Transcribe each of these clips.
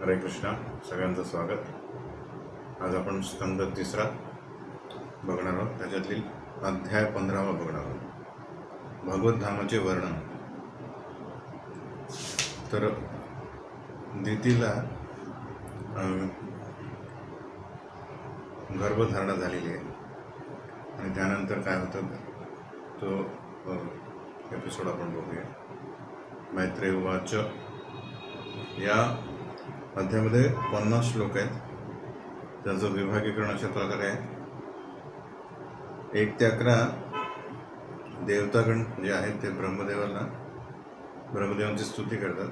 हरे कृष्णा. सगळ्यांचं स्वागत. आज आपण स्कंद 3 बघणार आहोत. त्याच्यातील अध्याय 15 बघणार आहोत, भगवत धामाचे वर्णन. तर दितीला गर्भधारणा झालेली आहे आणि त्यानंतर काय होतं तो एपिसोड आपण बघूया. मैत्रेय उवाच. या अध्यायामध्ये 50 श्लोक आहेत. त्याचं विभागीकरण अशा प्रकारे आहे. 1 ते 11 देवतागण जे आहेत ते ब्रह्मदेवांची स्तुती करतात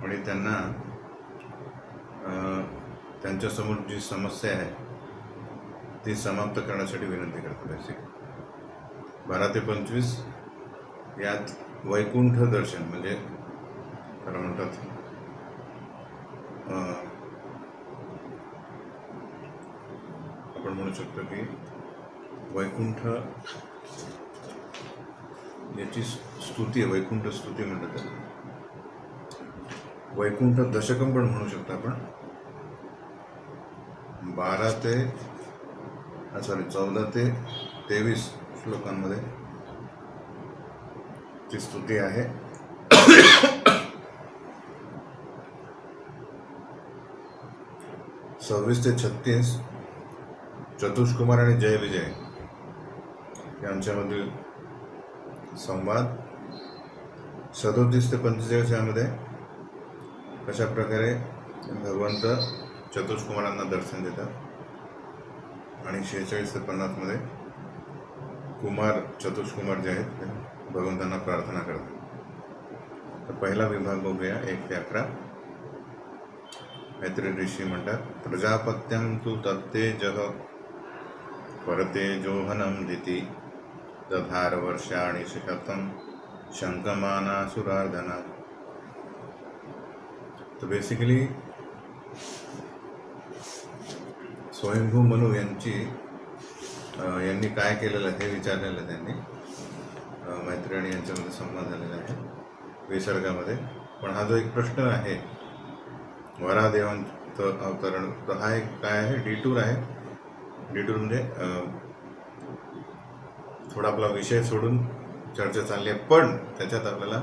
आणि त्यांना त्यांच्यासमोर जी समस्या आहे ती समाप्त करण्यासाठी विनंती करतात. बेसिक 12 ते 25 यात वैकुंठ दर्शन, म्हणजे त्याला म्हणतात आपण म्हणू शकतो की वैकुंठ याची स्तुती आहे. वैकुंठ स्तुती म्हणतात त्याला. वैकुंठ दशकम पण म्हणू शकतो आपण. 14 ते 23 श्लोकांमध्ये ती स्तुती आहे. 26 ते 36 चतुष्कुमार आणि जय विजय यांच्यामधील संवाद. 37 ते 45 यामध्ये कशा प्रकारे भगवंत चतुष्कुमारांना दर्शन देतात आणि 46 ते 50 मध्ये चतुष्कुमार जे आहेत ते भगवंतांना प्रार्थना करतात. तर पहिला विभाग बघूया, 1 ते 11. मैत्रेय ऋषी म्हणतात, प्रजापत्यं तु तत्तेजः परते जोहनं दिति दधार वर्षाणि शतं शंकमानासुरार्धना. तर बेसिकली स्वयंभू मनु यांनी काय केलेलं हे विचारलेलं त्यांनी. मैत्रेय आणि यांच्यामध्ये संवाद झालेला आहे विसर्गामध्ये. पण हा जो एक प्रश्न आहे वरादेवांचं अवतरण, तर हा एक काय आहे, डिटूर आहे. डिटूर म्हणजे थोडा आपला विषय सोडून चर्चा चालली आहे, पण त्याच्यात आपल्याला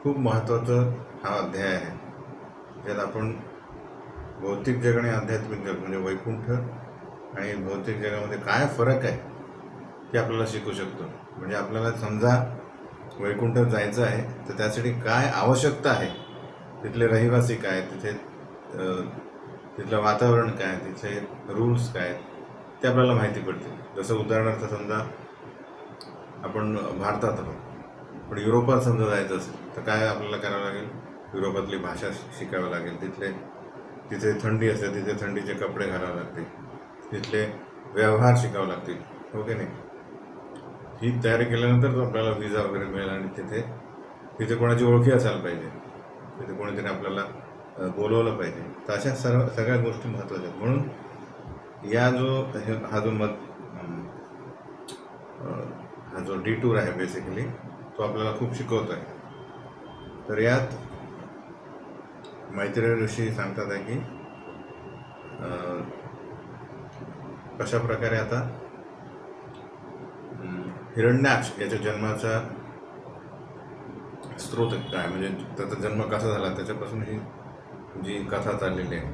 खूप महत्त्वाचं हा अध्याय आहे, ज्यात आपण भौतिक जग आणि आध्यात्मिक जग म्हणजे वैकुंठ आणि भौतिक जगामध्ये काय फरक आहे ते आपल्याला शिकू शकतो. म्हणजे आपल्याला समजा वैकुंठात जायचं आहे तर त्यासाठी काय आवश्यकता आहे, तिथले रहिवासी काय, तिथलं वातावरण काय, तिथले रूल्स काय, ते आपल्याला माहिती पडते. जसं उदाहरणार्थ समजा आपण भारतात आहोत, पण युरोपात समजा जायचं असेल तर काय आपल्याला करावं लागेल, युरोपातली भाषा शिकावी लागेल, तिथे थंडी असते, तिथे थंडीचे कपडे घालावे लागतील, तिथले व्यवहार शिकावे लागतील, हो की नाही. ही तयारी केल्यानंतर आपल्याला व्हिसा वगैरे मिळेल आणि तिथे कोणाची ओळखी असायला पाहिजे, तिथे कोणीतरी आपल्याला बोलवलं पाहिजे. तर अशा सगळ्या गोष्टी महत्त्वाच्या आहेत. म्हणून हा जो डिटूर आहे बेसिकली तो आपल्याला खूप शिकवतो आहे. तर यात मैत्रेय ऋषी सांगतात आहे की कशा प्रकारे आता हिरण्याक्ष याच्या जन्माचा स्रोत काय, म्हणजे त्याचा जन्म कसा झाला त्याच्यापासून ही जी कथा चाललेली आहे.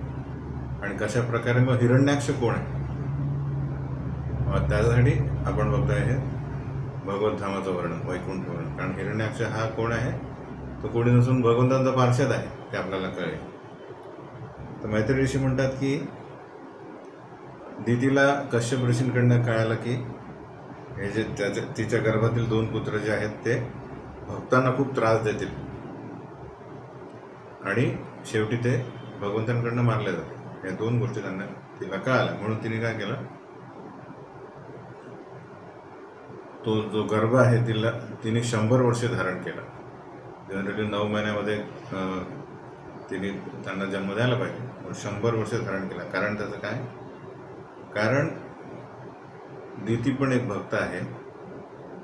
आणि कशा प्रकारे मग हिरण्याक्ष कोण आहे, त्यासाठी आपण बघतोय हे भगवत धामाचं वर्णन, वैकुंठ वर्णन. कारण हिरण्याक्ष हा कोण आहे, तो कोणी नसून भगवंतांचा पार्षद आहे, ते आपल्याला कळेल. तर मैत्रेय ऋषी म्हणतात की दितीला कश्यप ऋषींकडनं कळालं की हे जे तिच्या गर्भातील 2 पुत्र जे आहेत ते भक्तांना खूप त्रास देतील आणि शेवटी ते भगवंतांकडनं मारले जाते. या 2 गोष्टी तिला कळाल्या. म्हणून तिने काय केलं, तो जो गर्भ आहे तिने 100 वर्षे धारण केला. जनरली 9 महिन्यामध्ये त्यांना जन्म द्यायला पाहिजे, पण 100 वर्षे धारण केला. कारण त्याचं काय, कारण दिती पण एक भक्त आहे.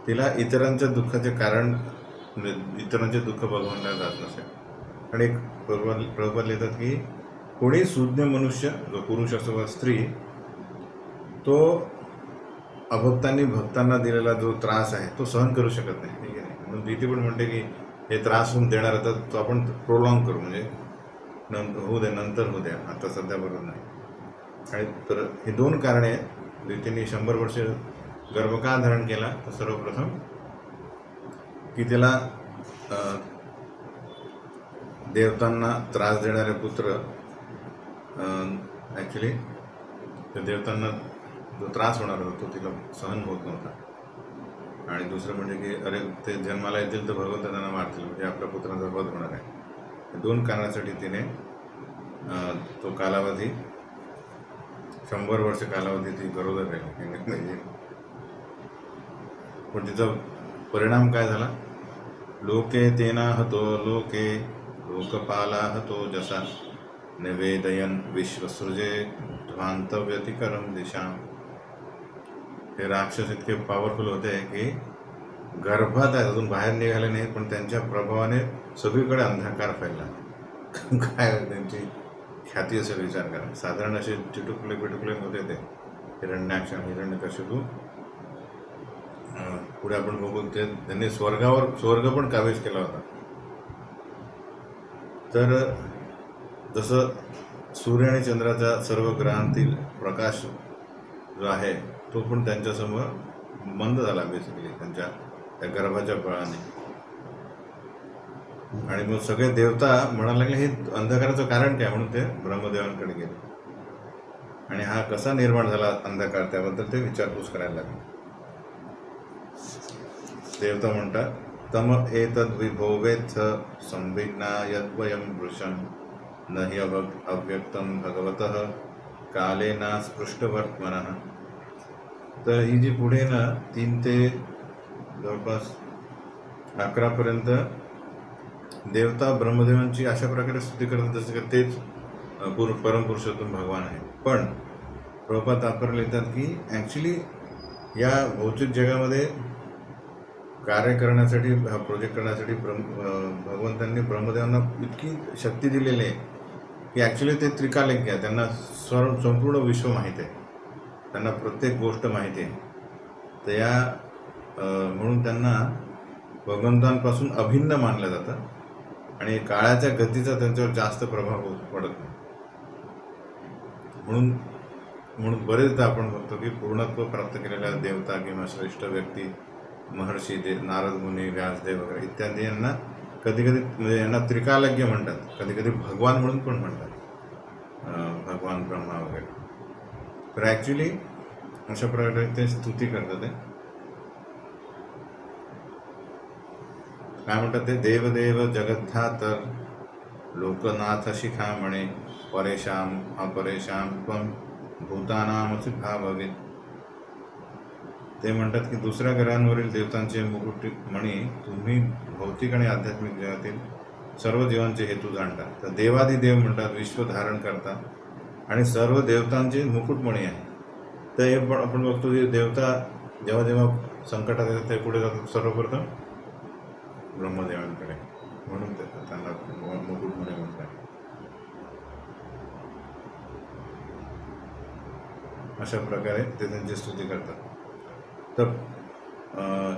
तिला इतरांच्या दुःखाचे कारण, म्हणजे इतरांचे दुःख बघवण्याला जात नसेल. आणि एक प्रभुपाद लिहितात की कोणी सुज्ञ मनुष्य, जो पुरुष असो वा स्त्री, तो अभक्तांनी भक्तांना दिलेला जो त्रास आहे तो सहन करू शकत नाही, ठीक आहे. म्हणून भीती पण म्हणते की हे त्रास होऊन देणार तर तो आपण प्रोलॉंग करू, म्हणजे होऊ द्या, नंतर होऊ द्या, आता सध्या बरोबर नाही. आणि तर हे दोन कारणे, रीतीने 100 वर्ष गर्भ का धारण केला, तर सर्वप्रथम की त्याला देवतांना त्रास देणारे पुत्र, ॲक्च्युली देवतांना जो त्रास होणार होता तो तिला सहन होत नव्हता. आणि दुसरं म्हणजे की अरे ते जन्माला येतील तर भगवंत त्यांना मारतील, म्हणजे आपल्या पुत्रांचा वध होणार आहे. या दोन कारणासाठी तिने तो कालावधी 100 वर्ष कालावधी ती गरोदर राहिली. पण तिचा परिणाम काय झाला? लोके तेना हतो लोके लोकपाला हतो जसा निवेदयन विश्वसृजे ध्वांतव्यतिकरम दिशा. हे राक्षस इतके पॉवरफुल होते की गर्भात आहेत, अजून बाहेर निघाले नाही, पण त्यांच्या प्रभावाने सगळीकडे अंधकार फैलला. काय त्यांची ख्याती असेल विचार करा. साधारण असे चिटुकले पिटुकले होते ते हिरण्याक्ष, हिरण्यकशिपू. पुढे आपण बघू ते त्यांनी स्वर्ग पण काबीज केला होता. तर जसं सूर्य आणि चंद्राचा सर्व ग्रहांतील प्रकाश जो आहे तो पण त्यांच्यासमोर मंद झाला बेसिकली त्यांच्या त्या गर्भाच्या बळाने. आणि मग सगळे देवता म्हणायला लागले हे अंधकाराचं कारण काय, म्हणून ते ब्रह्मदेवांकडे गेले. आणि हा कसा निर्माण झाला अंधकार, त्याबद्दल ते विचारपूस करायला लागले. देवता म्हणतात तम एतद विभोवेत्थ संविघ्ना यद्वयं वृषं न हि अव्यक्तं भगवतः कालेना स्पृष्टवर्त्मनः. तर ही जी पुढे ना 3 ते जवळपास 11पर्यंत देवता ब्रह्मदेवांची अशा प्रकारे स्तुती करतात जसं की तेच परमपुरुषोत्तम भगवान आहे. पण प्रभुपाद तात्पर्य लिहितात की ॲक्च्युली या भौतिक जगामध्ये कार्य करण्यासाठी, हा प्रोजेक्ट करण्यासाठी भगवंतांनी ब्रह्मदेवांना इतकी शक्ती दिलेली आहे की ॲक्च्युली ते त्रिकालिक आहे. त्यांना संपूर्ण विश्व माहीत आहे, त्यांना प्रत्येक गोष्ट माहिती आहे. तर या म्हणून त्यांना भगवंतांपासून अभिन्न मानलं जातं आणि काळाच्या गतीचा त्यांच्यावर जास्त प्रभाव पडत नाही. म्हणून बरेचदा आपण बघतो की पूर्णत्व प्राप्त केलेल्या देवता किंवा श्रेष्ठ व्यक्ती, महर्षी नारद मुनी, व्यासदेव वगैरे इत्यादी यांना कधी कधी म्हणजे यांना त्रिकालज्ञ म्हणतात, कधी कधी भगवान म्हणून पण म्हणतात, भगवान ब्रह्मा वगैरे. तर ॲक्च्युली अशा प्रकारे ते स्तुती करतात. ते काय म्हणतात, ते देवदेव जगद्धातर लोकनाथ शिखामणे परेशाम अपरेशाम त्वं भूतानामसि भाववित. ते म्हणतात की दुसऱ्या ग्रहांवरील देवतांचे मुकुटमणी तुम्ही भौतिक आणि आध्यात्मिक जगातील सर्व जीवांचे हेतू जाणता. तर देवादिदेव म्हणतात, विश्व धारण करतात आणि सर्व देवतांचे मुकुटमणी आहे. तर हे पण आपण बघतो की देवता जेव्हा जेव्हा संकटात येतात ते पुढे जातात सर्वप्रथम ब्रह्मदेवांकडे, म्हणून त्यांना मुकुटमणी म्हणतात. अशा प्रकारे ते त्यांची स्तुती करतात. तर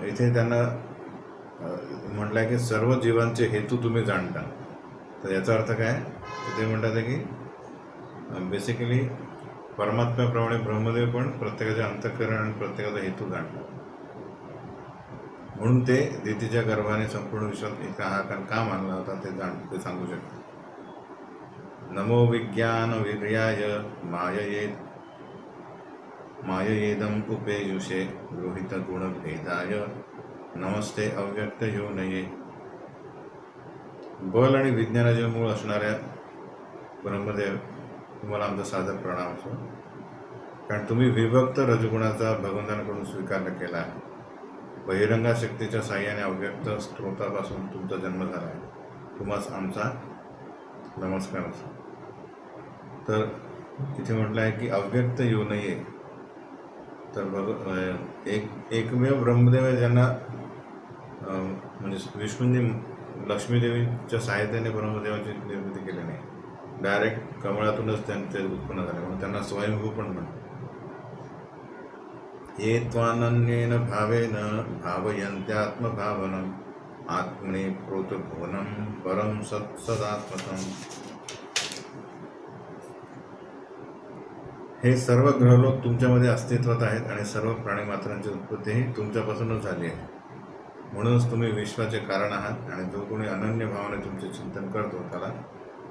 इथे त्यांना म्हटलं आहे की सर्व जीवांचे हेतू तुम्ही जाणता. तर याचा अर्थ काय, ते म्हणतात की बेसिकली परमात्म्याप्रमाणे ब्रह्मदेव पण प्रत्येकाचे अंतःकरण आणि प्रत्येकाचा हेतू जाणतात. म्हणून ते दितीच्या गर्भाने संपूर्ण विश्वात इतका हाहाकार का मानला होता ते सांगू शकतात. नमो विज्ञान वीर्याय माययेदम उपेयुषे गृहीत गुणभेदाय नमस्ते अव्यक्त योनये. बल आणि विज्ञानाचे मूळ असणाऱ्या ब्रह्मदेव, तुम्हाला आमचा सादर प्रणाम असो, कारण तुम्ही विभक्त रजगुणाचा भगवंतांकडून स्वीकार केला आहे. बहिरंगा शक्तीच्या साह्याने अव्यक्त स्त्रोतापासून तुमचा जन्म झाला आहे. तुम्हास आमचा नमस्कार असो. तर इथे म्हटलं आहे की अव्यक्त योनये. तर एकमेव ब्रह्मदेव आहे ज्यांना म्हणजे विष्णूंनी लक्ष्मीदेवीच्या सहाय्याने ब्रह्मदेवाची निर्मिती केली नाही, डायरेक्ट कमळातूनच त्यांचे उत्पन्न झाले, म्हणून त्यांना स्वयंभू पण म्हणतात. ये त्वानन्येन भावेन भावयन्त्यात्मभावनम् आत्मने प्रोतभुवनं परम सत्सदात्मकम्. हे सर्व ग्रहलोक तुमच्यामध्ये अस्तित्वात आहेत आणि सर्व प्राणीमात्रांची उत्पत्तीही तुमच्यापासूनच झाली आहे. म्हणूनच तुम्ही विश्वाचे कारण आहात आणि जो कोणी अनन्य भावाने तुमचे चिंतन करतो त्याला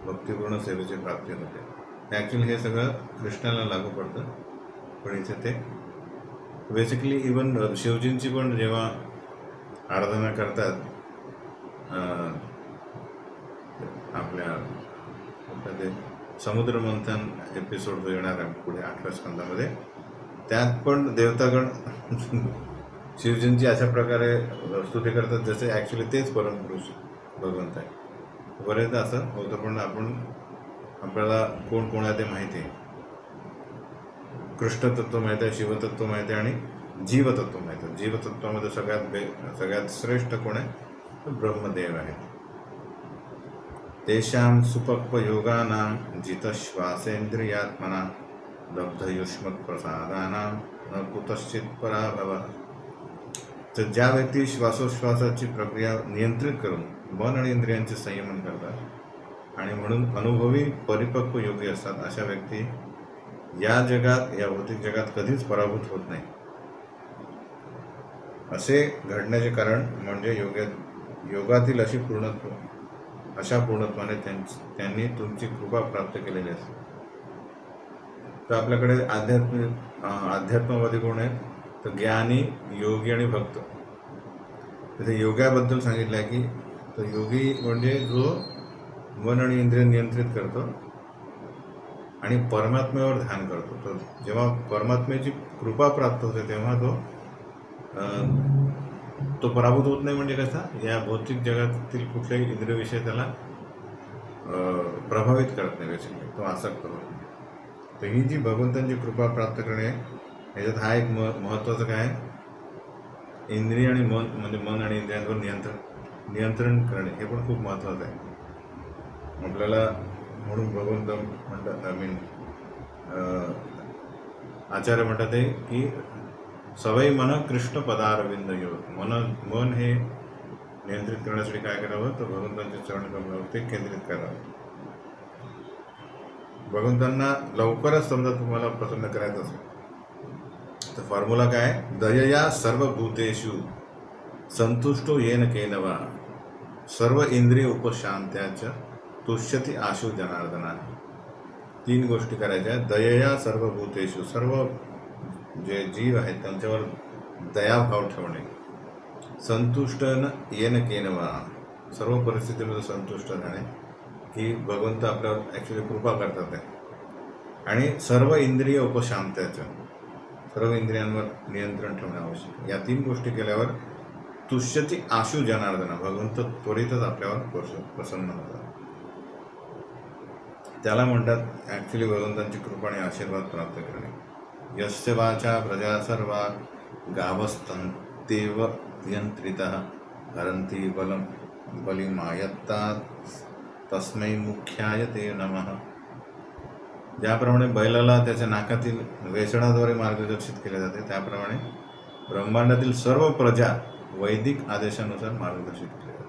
भक्तिपूर्ण सेवेची प्राप्ती होते. ॲक्च्युली हे सगळं कृष्णाला लागू पडतं, पण इथे ते बेसिकली इवन शिवजींची पण जेव्हा आराधना करतात आपल्या ते समुद्र मंथन एपिसोड जो येणार आहे पुढे 8व्या स्कंदामध्ये, त्यात पण देवतागण शिवजींची अशा प्रकारे स्तुती करतात जसे ॲक्च्युली तेच परमपुरुष भगवंत आहे. बरेचदा असं होतं, पण आपल्याला कोण कोण आहे ते माहिती आहे. कृष्णतत्व माहिती आहे, शिवतत्व माहिती आहे आणि जीवतत्व माहिती आहे. जीवतत्वामध्ये सगळ्यात श्रेष्ठ कोण आहे? ब्रह्मदेव आहेत. तेषां सुपक्वयोगानां जितश्वासेन्द्रियात्मना लब्धयुष्मत्प्रसादानां न कुतश्चित् पराभवः. तर ज्या व्यक्ती श्वासोश्वासाची प्रक्रिया नियंत्रित करून मन आणि इंद्रियांचे संयमन करतात आणि म्हणून अनुभवी परिपक्व योगी असतात, अशा व्यक्ती या जगात, या भौतिक जगात कधीच पराभूत होत नाही. असे घडण्याचे कारण म्हणजे योगातील अशा पूर्णत्वाने त्यांनी तुमची कृपा प्राप्त केलेली असते. तर आपल्याकडे अध्यात्मवादी कोण आहेत? तर ज्ञानी, योगी आणि भक्त. तिथे योगाबद्दल सांगितलं आहे की तो योगी म्हणजे जो मन आणि इंद्रिय नियंत्रित करतो आणि परमात्म्यावर ध्यान करतो. तर जेव्हा परमात्म्याची कृपा प्राप्त होते तेव्हा तो पराभूत होत नाही. म्हणजे कसा, या भौतिक जगातील कुठल्याही इंद्रिय विषय त्याला प्रभावित करत नाही, बेसिकली तो आसक्त होतो. तर ही जी भगवंतांची कृपा प्राप्त करणे, ह्याच्यात हा एक महत्त्वाचं काय आहे, इंद्रिय आणि मन, म्हणजे मन आणि इंद्रियांवर नियंत्रण करणे, हे पण खूप महत्त्वाचं आहे आपल्याला. म्हणून भगवंत म्हणतात, आचार्य म्हणतात ते की सवय मन कृष्ण पदारविंद योग. मन हे नियंत्रित करण्यासाठी काय करावं, तर भगवंतांचे चरण कमलावर ते केंद्रित करावं. भगवंतांना लवकरच समजा तुम्हाला प्रसन्न करायचं असेल तर फॉर्म्युला काय, दयया सर्वभूतेषु संतुष्टो येन केनवा सर्व इंद्रिय उपशांत्याच तुष्यति आशु जनार्दना. 3 गोष्टी करायच्या. दयया सर्वभूतेषु, सर्व जे जीव आहेत त्यांच्यावर दयाभाव ठेवणे. संतुष्टन येन केनवा, सर्व परिस्थितीमध्ये संतुष्ट राहणे, की भगवंत आपल्यावर ॲक्च्युली कृपा करतात आहे. आणि सर्व इंद्रिय उपशांत्याचं, सर्व इंद्रियांवर नियंत्रण ठेवणे आवश्यक. या 3 गोष्टी केल्यावर तुष्यति आशु जनार्दना, भगवंत त्वरितच आपल्यावर प्रसन्न होतात. त्याला म्हणतात ॲक्च्युली भगवंतांची कृपा आणि आशीर्वाद प्राप्त करणे. यस्य वाचा प्रजा सर्वा गावस्तंतेव नियंत्रितः हरन्ति बलिमायत्तात तस्मै मुख्याय ते नमः. ज्याप्रमाणे बैलाला त्याच्या नाकातील वेसणाद्वारे मार्गदर्शित केले जाते, त्याप्रमाणे ब्रह्मांडातील सर्व प्रजा वैदिक आदेशानुसार मार्गदर्शित केले जाते.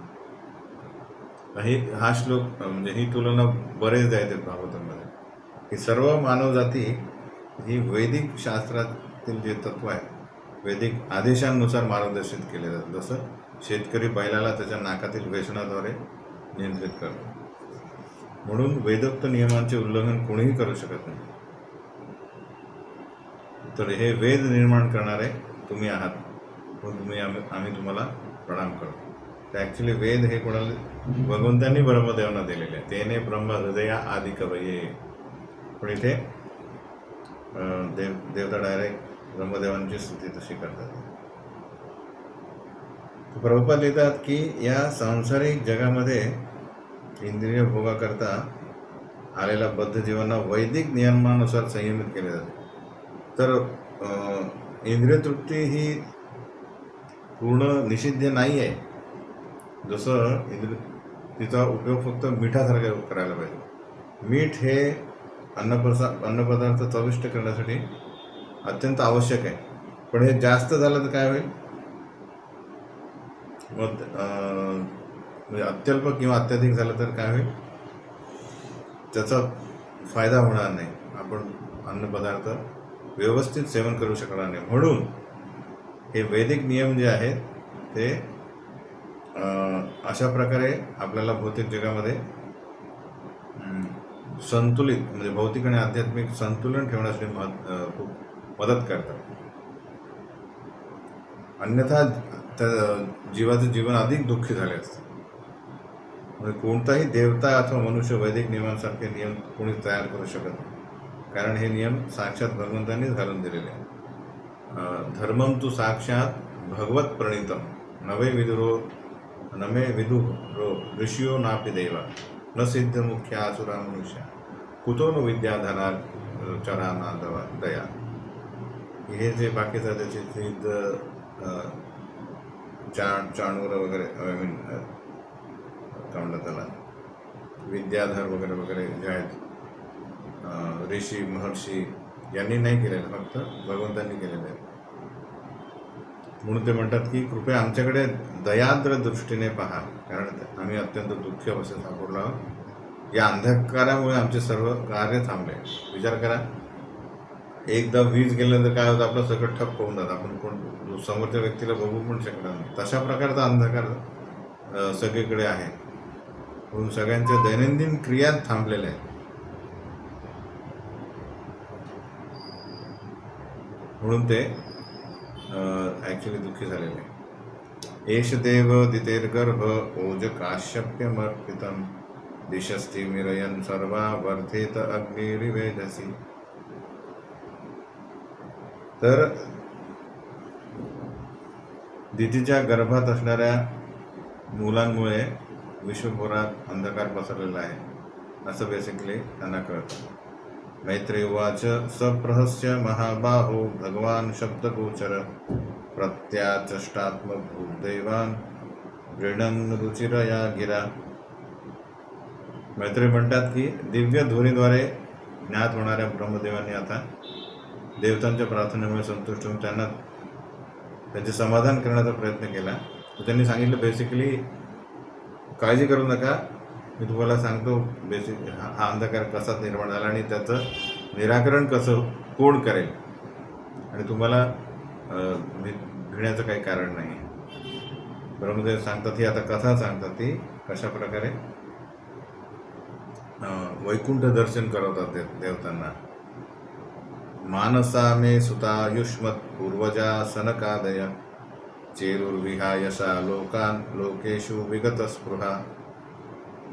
हा श्लोक म्हणजे ही तुलना बरेचदा येते भागवतांमध्ये, की सर्व मानवजाती ही वैदिक शास्त्रातील जे तत्व आहे, वैदिक आदेशांनुसार मार्गदर्शित केले जातात. जसं शेतकरी बैलाला त्याच्या नाकातील वेसणाद्वारे नियंत्रित करतो. म्हणून वेदोक्त नियमांचे उल्लंघन कोणीही करू शकत नाही. तर हे वेद निर्माण करणारे तुम्ही आहात, म्हणून आम्ही तुम्हाला प्रणाम करतो. तर ॲक्च्युली वेद हे कोणाला, भगवंतांनी ब्रह्मदेवांना दिलेले आहे. तेने ब्रह्म हृदया आदि कवये. पण इथे देवता डायरेक्ट ब्रह्मदेवांची स्तुती तशी करतात. प्रभुपाद लिहितात की या सांसारिक जगामध्ये इंद्रिय भोगाकरता आलेल्या बद्ध जीवांना वैदिक नियमानुसार संयमित केले जाते. तर इंद्रिय तृप्ती ही पूर्ण निषिद्ध नाही आहे. जसं तिचा उपयोग फक्त मिठासारखा करायला पाहिजे. मीठ हे अन्नपदार्थ चविष्ट करण्यासाठी अत्यंत आवश्यक आहे. पण हे जास्त झालं तर काय होईल, मग म्हणजे अत्यल्प किंवा अत्याधिक झालं तर काय होईल, त्याचा फायदा होणार नाही. आपण अन्नपदार्थ व्यवस्थित सेवन करू शकणार नाही. म्हणून हे वैदिक नियम जे आहेत ते अशा प्रकारे आपल्याला भौतिक जगामध्ये संतुलित म्हणजे भौतिक आणि आध्यात्मिक संतुलन ठेवण्यासाठी खूप मदत करतात. अन्यथा त्या जीवाचं जीवन अधिक दुःखी झाले असते. म्हणजे कोणताही देवता अथवा मनुष्य वैदिक नियमांसारखे नियम कोणी तयार करू शकत नाही, कारण हे नियम साक्षात भगवंतांनीच घालून दिलेले आहेत. धर्मम तू साक्षात भगवत प्रणीतम नमे विदुरो ऋषियो नापि देवा न सिद्ध मुख्य आसुरा मनुष्य कुतो न विद्याधना चराना दया. हे जे बाकीचं त्याचे सिद्ध चाणूर वगैरे काय म्हणतात त्याला, विद्याधर वगैरे वगैरे जे आहेत ऋषी महर्षी यांनी नाही केलेलं, फक्त भगवंतांनी केलेलं आहे. म्हणून ते म्हणतात की कृपया आमच्याकडे दयाद्र दृष्टीने पहा, कारण आम्ही अत्यंत दुःखी अवस्थेत सापडलो आहोत. या अंधकारामुळे आमचे सर्व कार्य थांबले. विचार करा, एकदा वीज गेल्यानंतर काय होतं, आपलं सगळं ठप्प होऊन जातं. आपण कोण समोरच्या व्यक्तीला बघू पण शकणार नाही. तशा प्रकारचा अंधकार सगळीकडे आहे. म्हणून सगळ्यांच्या दैनंदिन क्रिया थांबलेल्या आहेत. म्हणून ते ॲक्च्युली दुःखी झालेले आहे. एष देव दितेर्गर्भ ओज काश्यप्यमर्पितम दिशस्ति मिरयन सर्वा वर्धेत अग्निरिवेदसी. तर दितीच्या गर्भात असणाऱ्या मुलांमुळे विश्वभरात अंधकार पसरलेला आहे, असं बेसिकली त्यांना कळतं. मैत्रेय उवाच सप्रहस्य महाबाहो भगवान शब्दगोचर प्रत्याचष्टात्मभूतदैवान गृणन रुचिरया गिरा. मैत्रेय म्हणतात की दिव्य ध्वनीद्वारे ज्ञात होणाऱ्या ब्रह्मदेवांनी आता देवतांच्या प्रार्थनेमुळे संतुष्ट होऊन त्यांना त्यांचे समाधान करण्याचा प्रयत्न केला. त्यांनी सांगितलं बेसिकली काळजी करू नका, मी तुम्हाला सांगतो बेसिक हा अंधकार कसा निर्माण झाला आणि त्याचं निराकरण कसं कोण करेल, आणि तुम्हाला भिण्याचं काही कारण नाही. ब्रह्मदेव सांगतात ही आता कथा सांगतात ती कशा प्रकारे वैकुंठ दर्शन करवतात देवतांना. मानसा मे सुतायुष्मत पूर्वजा सनकादय चेरुर्विहायसा लोकान लोकेशु विगत स्पृहा.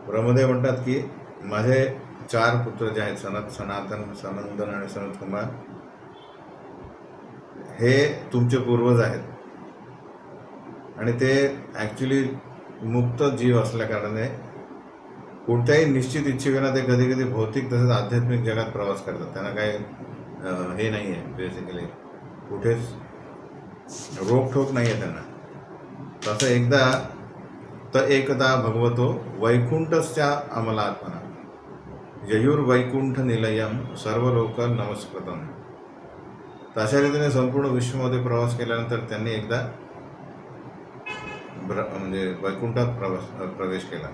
ब्रह्मदेव म्हणतात की माझे 4 पुत्र जे आहेत सनातन, सनंदन आणि सनत कुमार, हे तुमचे पूर्वज आहेत आणि ते ॲक्च्युली मुक्त जीव असल्या कारणाने कोणत्याही निश्चित इच्छेविना ते कधी कधी भौतिक तसेच आध्यात्मिक जगात प्रवास करतात. त्यांना काही हे नाही आहे, बेसिकली कुठेच रोकठोक नाही आहे त्यांना. तसं एकदा भगवतो वैकुंठस्या अमलात्मना ययुर्वैकुंठ निलयम सर्वलोक नमस्कृतम. अशा रीतीने संपूर्ण विश्वामध्ये प्रवास केल्यानंतर त्यांनी एकदा म्हणजे वैकुंठात प्रवेश केला,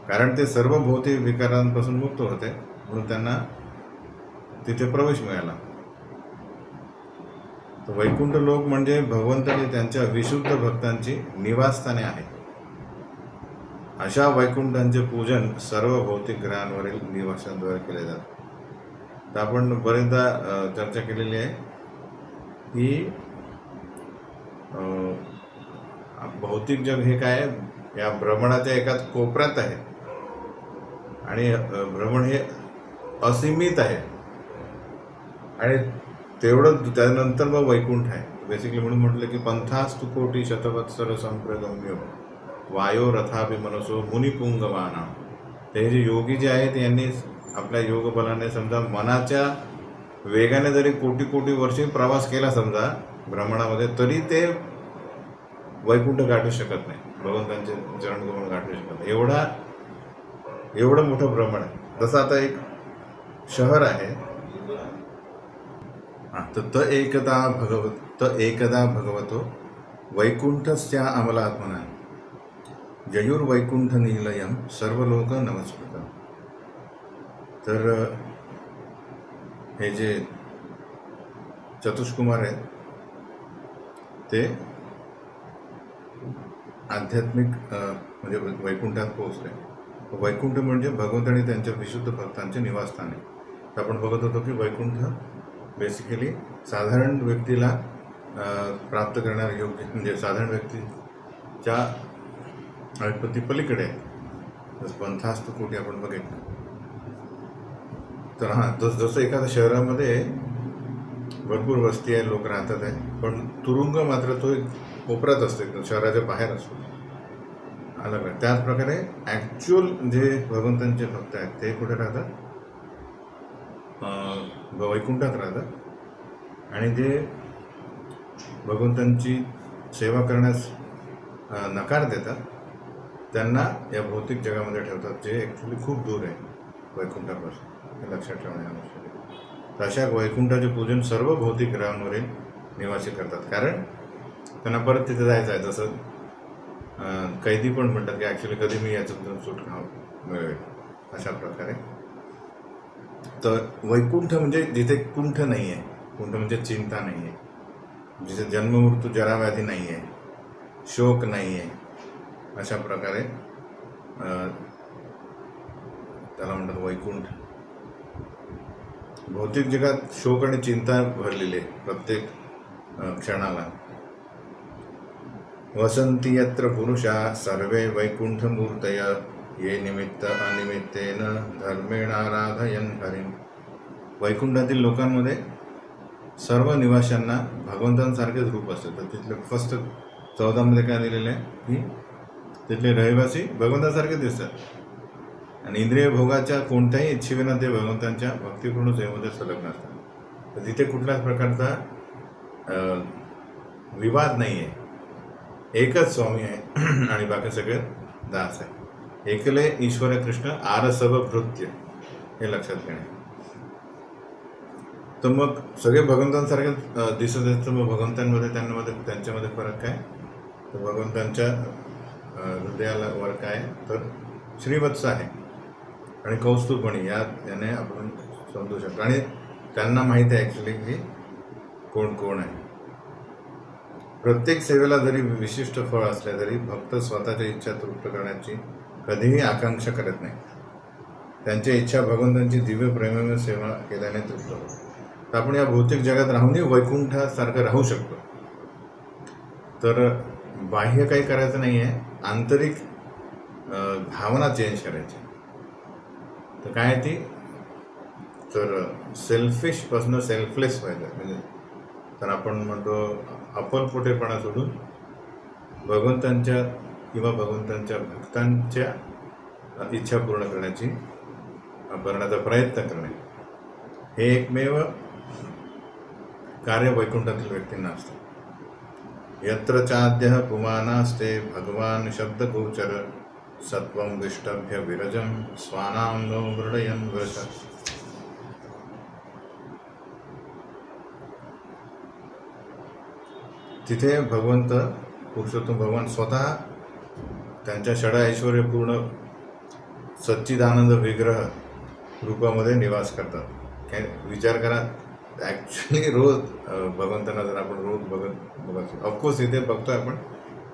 कारण ते सर्व भौतिक विकारांपासून मुक्त होते, म्हणून त्यांना तिथे प्रवेश मिळाला. तर वैकुंठ लोक म्हणजे भगवंतांनी त्यांच्या विशुद्ध भक्तांची निवासस्थाने आहेत. अशा वैकुंठांचे पूजन सर्व भौतिक ग्रहांवरील निवासांद्वारे केले जाते. तर आपण बरेचदा चर्चा केलेली आहे की भौतिक जग हे काय या भ्रमणाच्या एकाच कोपऱ्यात आहे आणि भ्रमण हे असीमित आहे, आणि तेवढं त्यानंतर मग वैकुंठ आहे बेसिकली. म्हणून म्हटलं की पंथास्तु कोटी शतवत्सर संप्रगम्यो वायो रथाभि मनसो मुनिपुंगवाना. ते जे योगी जे आहेत यांनी आपल्या योगबलाने समजा मनाच्या वेगाने जरी कोटी कोटी वर्षे प्रवास केला समजा भ्रमणामध्ये, तरी ते वैकुंठ गाठू शकत नाही. भगवंतांचे चरणकमळ गाठू शकत नाही. एवढं मोठं प्रमाण आहे. जसं आता एक शहर आहे, तर एकदा भगवतो वैकुंठस्या अमलात्मना जयुर्वैकुंठ निलयम सर्वलोक नमस्कृत. तर हे जे चतुष्कुमार आहेत ते आध्यात्मिक म्हणजे वैकुंठात पोहोचले. वैकुंठ म्हणजे भगवंत आणि त्यांच्या विशुद्ध भक्तांचे निवासस्थान आहे. तर आपण बघत होतो की वैकुंठ बेसिकली साधारण व्यक्तीला प्राप्त करणार योग्य, म्हणजे साधारण व्यक्तीच्या अल्पती पलीकडे आहे. जसं पंथास्त कोटी आपण बघितलं. तर जसं एखाद्या शहरामध्ये भरपूर वस्ती आहे, लोक राहतात आहे, पण तुरुंग मात्र तो एक कोपऱ्यात असतो, एकदम शहराच्या बाहेर असतो, अलग आहे. त्याचप्रकारे ॲक्च्युअल जे भगवंतांचे भक्त आहेत ते कुठे राहतात? वैकुंठात राहतात. आणि जे भगवंतांची सेवा करण्यास नकार देतात त्यांना या भौतिक जगामध्ये ठेवतात, जे ॲक्च्युली खूप दूर आहे वैकुंठापासून. हे लक्षात ठेवणे आवश्यक आहे. तर अशा वैकुंठाचे पूजन सर्व भौतिक ग्रहांवरील निवासी करतात, कारण त्यांना परत तिथे जायचं आहे. जसं कैदी पण म्हणतात की ॲक्च्युली कधी मी याच्यातून सुटका मिळेल, अशा प्रकारे. तर वैकुंठ म्हणजे जिथे कुंठ नाही आहे, कुंठ म्हणजे चिंता नाही आहे, जिथे जन्ममृत्यू जराव्याधी नाही आहे, शोक नाही आहे, अशा प्रकारे त्याला म्हणतात वैकुंठ. भौतिक जगात शोक आणि चिंता भरलेली आहे प्रत्येक क्षणाला. वसंती यत्र पुरुषा सर्वे वैकुंठ मूर्तय ये निमित्त अनिमित्तेन धर्मेण आराधयन् हरिं. वैकुंठातील लोकांमध्ये सर्व निवाशांना भगवंतांसारखेच रूप असते. तर तिथले फर्स्ट 14 काय दिलेलं आहे की तिथले रहिवासी भगवंतांसारखे दिसतात आणि इंद्रिय भोगाच्या कोणत्याही इच्छेविना ते भगवंतांच्या भक्तिपूर्ण सेवेमध्ये संलग्न असतात. तर तिथे कुठल्याच प्रकारचा विवाद नाही आहे. एकच स्वामी आहे आणि बाकी सगळे दास आहे. एकले ईश्वर कृष्ण आरसव भृत्य, हे लक्षात घेणे. तर मग सगळे भगवंतांसारखे दिसत आहेत. तर मग भगवंतांमध्ये त्यांच्यामध्ये फरक काय? तर भगवंतांच्या हृदयाला वर काय? तर श्रीवत्स आहे आणि कौस्तुभमणी याने आपण समजू शकतो. आणि त्यांना माहीत आहे ॲक्च्युली की कोण कोण आहे. प्रत्येक सेवेला जरी विशिष्ट फळ असले तरी भक्त स्वतःच्या इच्छा तृप्त करण्याची कधीही आकांक्षा करत नाही. त्यांची इच्छा भगवंतांची दिव्य प्रेममय सेवा केल्याने तृप्त होतो. तर आपण या भौतिक जगात राहूनही वैकुंठासारखं राहू शकतो. तर बाह्य काही करायचं नाही आहे, आंतरिक भावना चेंज करायची. तर काय ती? तर सेल्फिशपासून सेल्फलेस व्हायचं. म्हणजे तर आपण म्हणतो अप्पलपोटेपणा सोडून भगवंतांच्या किंवा भगवंतांच्या भक्तांच्या इच्छा पूर्ण करण्याचा प्रयत्न करणे, हे एकमेव कार्य वैकुंठातील व्यक्तींना असतं. यत्र चाद्य पुमानास्ते भगवान शब्दगोचर सत्वं विष्टभ्य विरजं स्वानां नो मृडयन् वृष. तिथे भगवंत पुरुषोत्तम भगवान स्वतः त्यांच्या षड ऐश्वर्यपूर्ण सच्चिदानंद विग्रह रूपामध्ये निवास करतात. काय विचार करा, ॲक्च्युली रोज भगवंतांना जर आपण रोज बघत ऑफकोर्स इथे बघतो आपण,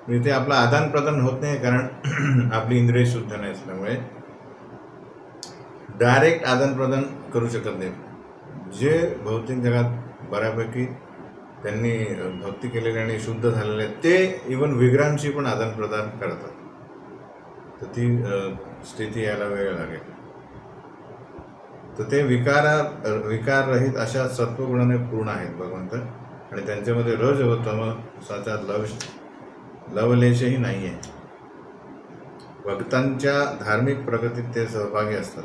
इथे आपलं आदान प्रदान होत नाही, कारण आपली इंद्रिय शुद्ध नाही असल्यामुळे डायरेक्ट आदान प्रदान करू शकत नाही. जे भौतिक जगात बऱ्यापैकी त्यांनी भक्ती केलेली आणि शुद्ध झालेले ते इवन विग्रहांशी पण आदान प्रदान करतात. तर ती स्थिती यायला वेळ लागेल. तर ते विकाररहित अशा सत्वगुणाने पूर्ण आहेत भगवंत, आणि त्यांच्यामध्ये रज व तमसाचा लवलेशही नाही आहे. भक्तांच्या धार्मिक प्रगतीत ते सहभागी असतात.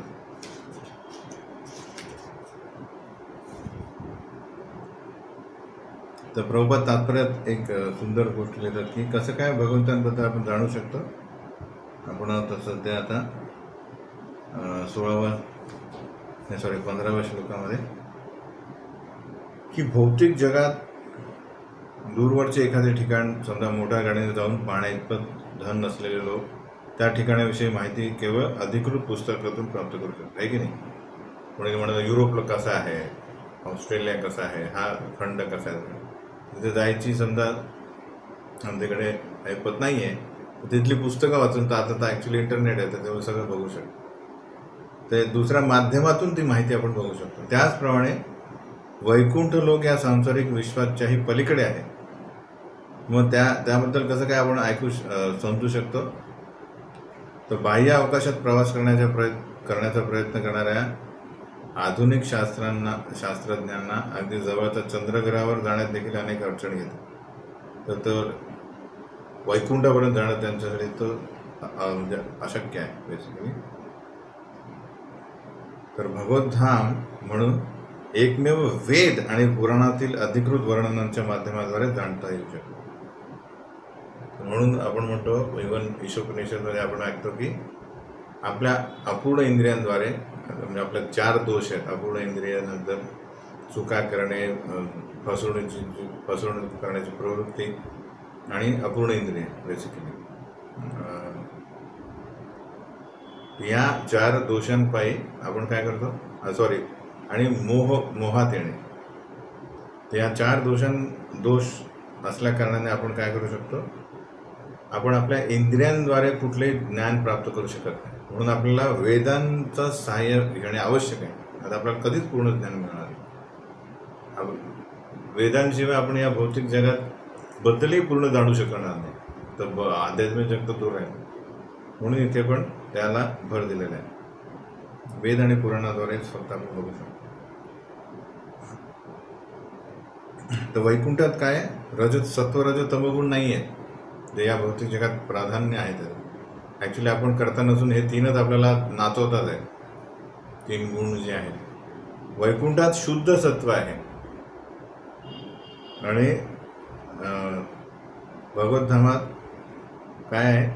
तर प्रभुपाद तात्पर्यात एक सुंदर गोष्ट लिहितात की कसं काय भगवंतांबद्दल आपण जाणू शकतो. आपण आता सध्या आता 15व्या श्लोकामध्ये की भौतिक जगात दूरवरचे एखादे ठिकाण समजा मोठ्या गाडीने जाऊन पाहण्या इतपत धन नसलेले लोक त्या ठिकाणाविषयी माहिती केवळ अधिकृत पुस्तकातून प्राप्त करू शकतात, आहे की नाही. कोणी म्हणतं युरोपला कसं आहे, ऑस्ट्रेलिया कसं आहे, हा खंड कसा आहे, तिथे जायची समजा आमच्याकडे ऐपत नाही आहे, तिथली पुस्तकं वाचून तर आता तर ॲक्च्युली इंटरनेट आहे तर तेव्हा सगळं बघू शकतो. ते दुसऱ्या माध्यमातून ती माहिती आपण बघू शकतो. त्याचप्रमाणे वैकुंठ लोक या सांसारिक विश्वाच्याही पलीकडे आहे. मग त्याबद्दल कसं काय आपण समजू शकतो. तर बाह्य अवकाशात प्रवास करण्याचा प्रयत्न करणाऱ्या आधुनिक शास्त्रज्ञांना अगदी जवळच्या चंद्रग्रहावर जाण्यात देखील अनेक अडचणी येतात. तर वैकुंठापर्यंत जाणं त्यांच्यासाठी तर म्हणजे अशक्य आहे बेसिकली. तर भगवद्धाम म्हणून एकमेव वेद आणि पुराणातील अधिकृत वर्णनांच्या माध्यमाद्वारे जाणता येऊ शकतो. म्हणून आपण म्हणतो इव्हन ईशोपनिषदमध्ये आपण ऐकतो की आपल्या अपूर्ण इंद्रियांद्वारे म्हणजे आपल्या 4 दोष आहेत. अपूर्ण इंद्रियानंतर चुका करणे, फसवणूक करण्याची प्रवृत्ती आणि अपूर्ण इंद्रिय बेसिकली. या 4 दोषांपायी आपण काय करतो आणि मोहात येणे. या 4 दोष असल्या कारणाने आपण काय करू शकतो, आपण आपल्या इंद्रियांद्वारे कुठलेही ज्ञान प्राप्त करू शकत नाही. म्हणून आपल्याला वेदांचं सहाय्य घेणे आवश्यक आहे. आता आपल्याला कधीच पूर्ण ज्ञान मिळणार नाही. वेदांशिवाय आपण या भौतिक जगात बद्दलही पूर्ण जाणू शकणार नाही. तर आध्यात्मिक जग तर दूर आहे. म्हणून इथे पण त्याला भर दिलेला आहे. वेद आणि पुराणाद्वारेच फक्त आपण बघू शकतो. तर वैकुंठात काय सत्व रज तमगुण नाही आहेत जे या भौतिक जगात प्राधान्य आहेत. ॲक्च्युली आपण करता नसून हे 3च आपल्याला नाचवतात आहे. 3 गुण जे आहेत वैकुंठात शुद्ध सत्व आहे. आणि भगवद्धामात काय आहे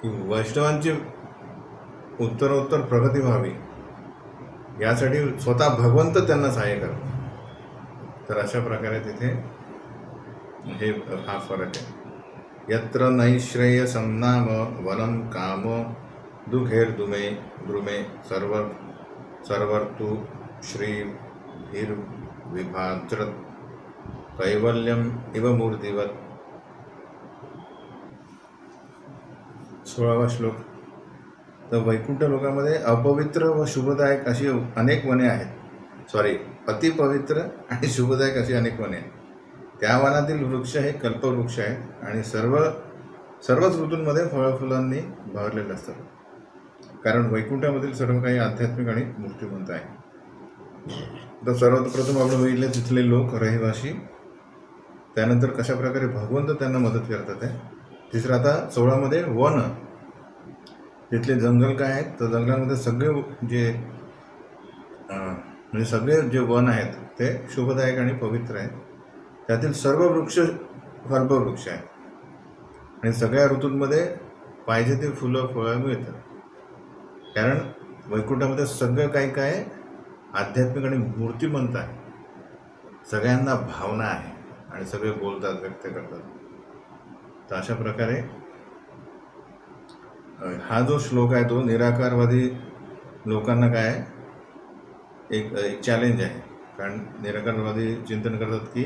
की वैष्णवांची उत्तरोत्तर प्रगती व्हावी यासाठी स्वतः भगवंत त्यांना सहाय्य करतात. तर अशा प्रकारे तिथे हा फरक आहे. यत्र नैश्रेयसं नाम वनं काम दुःखेर्द्रुमे सर्वर्तु श्रीभिर्विभाज्रत कैवल्यम इव मूर्तिवत. 16वा श्लोक. तर वैकुंठ लोकामध्ये अपवित्र व शुभदायक अशी अनेक वने आहेत. अतिपवित्र आणि शुभदायक अशी अनेक वने आहेत. त्या वनातील वृक्ष हे कल्पवृक्ष आहेत आणि सर्वच ऋतूंमध्ये फळफुलांनी भरलेले असतात. कारण वैकुंठामधील सर्व काही आध्यात्मिक आणि मूर्तिमंत आहे. तर सर्वप्रथम आपण बघितले तिथले लोक रहिवासी, त्यानंतर कशा प्रकारे भगवंत त्यांना मदत करतात आहे. तिसरं आता 16मध्ये वन. तिथले जंगल काय आहेत तर जंगलामध्ये सगळे जे वन आहेत ते शुभदायक आणि पवित्र आहेत. त्यातील सर्व वृक्ष कल्पवृक्ष आहेत आणि सगळ्या ऋतूंमध्ये पाहिजे ते फुलं फळं मिळतात. कारण वैकुंठामध्ये सगळं काही काय आध्यात्मिक आणि मूर्तिमंत आहे. सगळ्यांना भावना आहे आणि सगळे बोलतात, व्यक्त करतात. तर अशा प्रकारे हा जो श्लोक आहे तो निराकारवादी लोकांना काय एक चॅलेंज आहे. कारण निराकारवादी चिंतन करतात की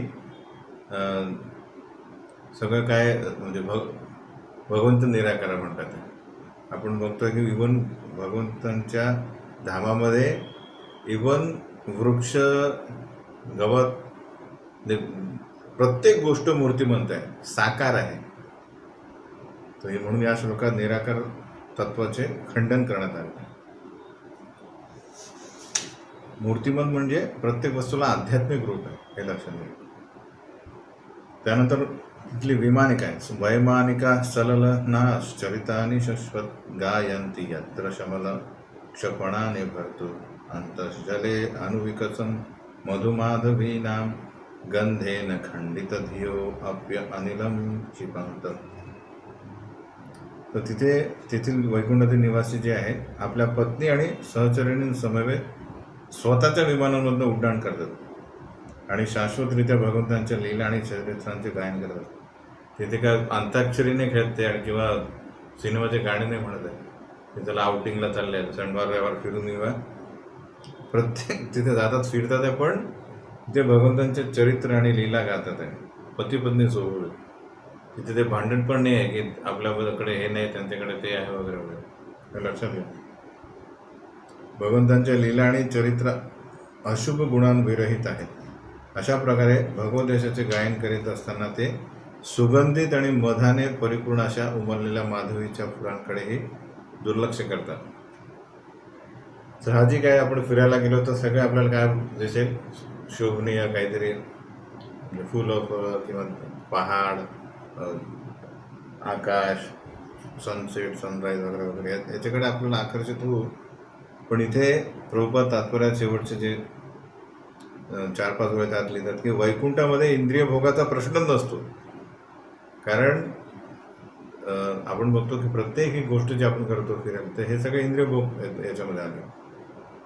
सगळं काय म्हणजे भगवंत निराकार म्हणतात. आपण बघतोय की इव्हन भगवंतांच्या धामामध्ये इव्हन वृक्ष, गवत, प्रत्येक गोष्ट मूर्तिमंत आहे, साकार आहे. तर म्हणून या श्लोकात निराकार तत्वाचे खंडन करण्यात आले. मूर्तिमंत म्हणजे प्रत्येक वस्तूला आध्यात्मिक रूप आहे, हे लक्षात घ्या. त्यानंतर तिथली विमानिका आहे. वैमानिका सलल नाश्चरितानि शश्वत गायन्ति यत्र शमल क्षपणाने भर्तु अंतर्जले अनुविकसं मधुमाधवीनां गंधेन खंडित धियो अप्य अनिलम क्षिपंत. तर तेथील वैकुंठातील निवासी जे आहेत आपल्या पत्नी आणि सहचरिणींसमवेत स्वतःच्या विमानांमधून उड्डाण करतात आणि शाश्वतरित्या भगवंतांच्या लीला आणि चरित्रांचे गायन करतात. तिथे काय अंताक्षरीने खेळते आणि किंवा सिनेमाचे गाणे नाही म्हणत आहे, ते त्याला आउटिंगला चालले आहेत, शनिवार रविवार फिरून येऊया, प्रत्येक तिथे जातात फिरतात आहे, पण ते भगवंतांचे चरित्र आणि लीला गातात आहे पती पत्नी सोबत. तिथे ते भांडण पण नाही आहे की आपल्याकडे हे नाही त्यांच्याकडे ते आहे वगैरे वगैरे, हे लक्षात घ्या. भगवंतांच्या लीला आणि चरित्र अशुभ गुणांविरहित आहेत. अशा प्रकारे भगवद्देशाचे गायन करीत असताना ते सुगंधित आणि मधाने परिपूर्ण अशा उमललेल्या माधवीच्या फुलांकडेही दुर्लक्ष करतात. साहजिक आहे, आपण फिरायला गेलो तर सगळे आपल्याला काय दिसेल, शोभनीय काहीतरी, म्हणजे फुलं फळं किंवा पहाड, आकाश, सनसेट, सनराईज वगैरे वगैरे याच्याकडे आपल्याला आकर्षित होऊ. पण इथे प्रभुपाद तात्पर्यात शेवटचे जे 4-5 वेळ त्यात लिहितात की वैकुंठामध्ये इंद्रिय भोगाचा प्रश्न नसतो. कारण आपण बघतो की प्रत्येक ही गोष्ट जी आपण करतो फिरायला, तर हे सगळे इंद्रिय भोग याच्यामध्ये आले.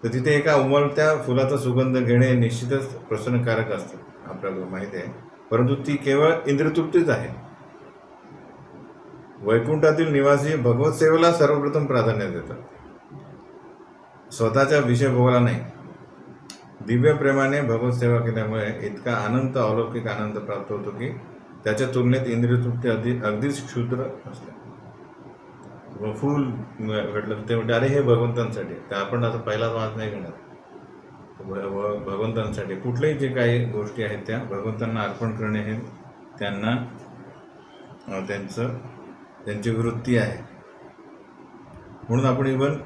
तर तिथे एका उमलत्या फुलाचा सुगंध घेणे निश्चितच प्रसन्नकारक असतं, आपल्याला माहिती आहे, परंतु ती केवळ इंद्रियतृप्तीच आहे. वैकुंठातील निवासी भगवत सेवेला सर्वप्रथम प्राधान्य देतात, स्वतःच्या विषय भोगाला नाही. दिव्य प्रेमाने भगवत सेवा केल्यामुळे इतका अनंत अलौकिक आनंद प्राप्त होतो की त्याच्या तुलनेत इंद्रियतृप्ती अगदीच क्षुद्र असते. फूल भेटलं ते म्हणते अरे हे भगवंतांसाठी, तर आपण असं पहिलाच वाद नाही घेणार. भगवंतांसाठी कुठल्याही जे काही गोष्टी आहेत त्या भगवंतांना अर्पण करणे हे त्यांना त्यांची वृत्ती आहे. म्हणून आपण इव्हन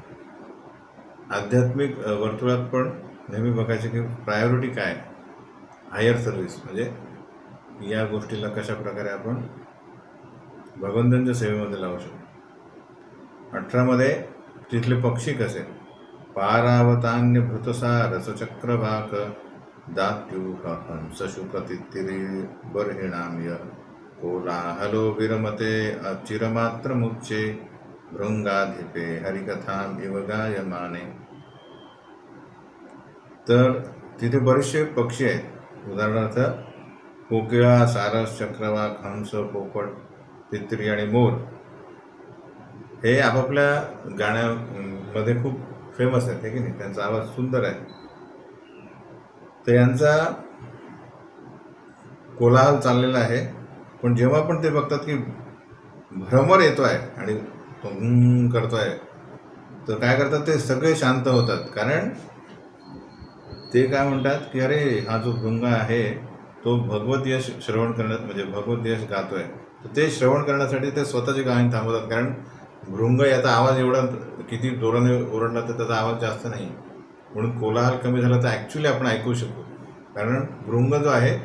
आध्यात्मिक वर्तुळात पण नेहमी बघायचे की प्रायोरिटी काय, हायर सर्व्हिस, म्हणजे या गोष्टीला कशा प्रकारे आपण भगवंतांच्या सेवेमध्ये लावू शकतो. 18 तिथले पक्षी कसे, पारावतान्य भृतसार सचक्रवाक दात्यूह हंसशुकतित्तिरी बर्हिणाम्य कोलाहलो विरमते चिरमात्रमुच्चे भृंगाधिपे हरिकथाम इव गायमाने. तर तिथे बरेचसे पक्षी आहेत, उदाहरणार्थ कोकिळा, सारस, चक्रवाक, हंस, पोपट, तित्री आणि मोर. हे आपापल्या गाण्यामध्ये खूप फेमस आहेत, हे की नाही, त्यांचा आवाज सुंदर आहे. तर यांचा कोलाहल चाललेला आहे, पण जेव्हा पण ते बघतात की भ्रमर येतो आहे आणि तो करतोय, तर काय करतात, ते सगळे शांत होतात. कारण ते काय म्हणतात की अरे हा जो भृंग आहे तो भगवत यश श्रवण करण्यात, म्हणजे भगवत यश गातोय, तर ते श्रवण करण्यासाठी ते स्वतःचे गायन थांबवतात. कारण भृंग याचा आवाज एवढा किती जोराने ओरडला तर त्याचा आवाज जास्त नाही, म्हणून कोलाहल कमी झाला तर ॲक्च्युली आपण ऐकू शकतो. कारण भृंग जो आहे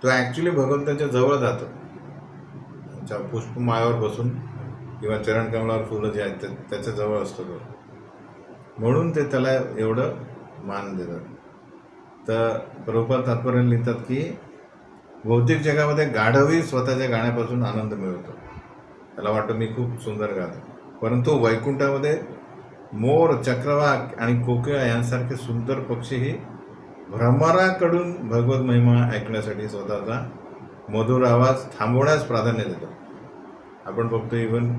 तो ॲक्च्युली भगवंतांच्या जवळ जातो, त्यांच्या पुष्पमाळावर बसून किंवा चरणकमलावर फुलं जे आहेत त्याच्या जवळ असतो तो, म्हणून ते त्याला एवढं मान देतात. तर प्रभुपाद तात्पर्य लिहितात की भौतिक जगामध्ये गाढवही स्वतःच्या गाण्यापासून आनंद मिळवतो, त्याला वाटतं मी खूप सुंदर गातो, परंतु वैकुंठामध्ये मोर, चक्रवाक आणि कोकिळा यांसारखे सुंदर पक्षीही भ्रमराकडून भगवत महिमा ऐकण्यासाठी स्वतःचा मधुर आवाज थांबवण्यास प्राधान्य देतात. आपण बघतो इव्हन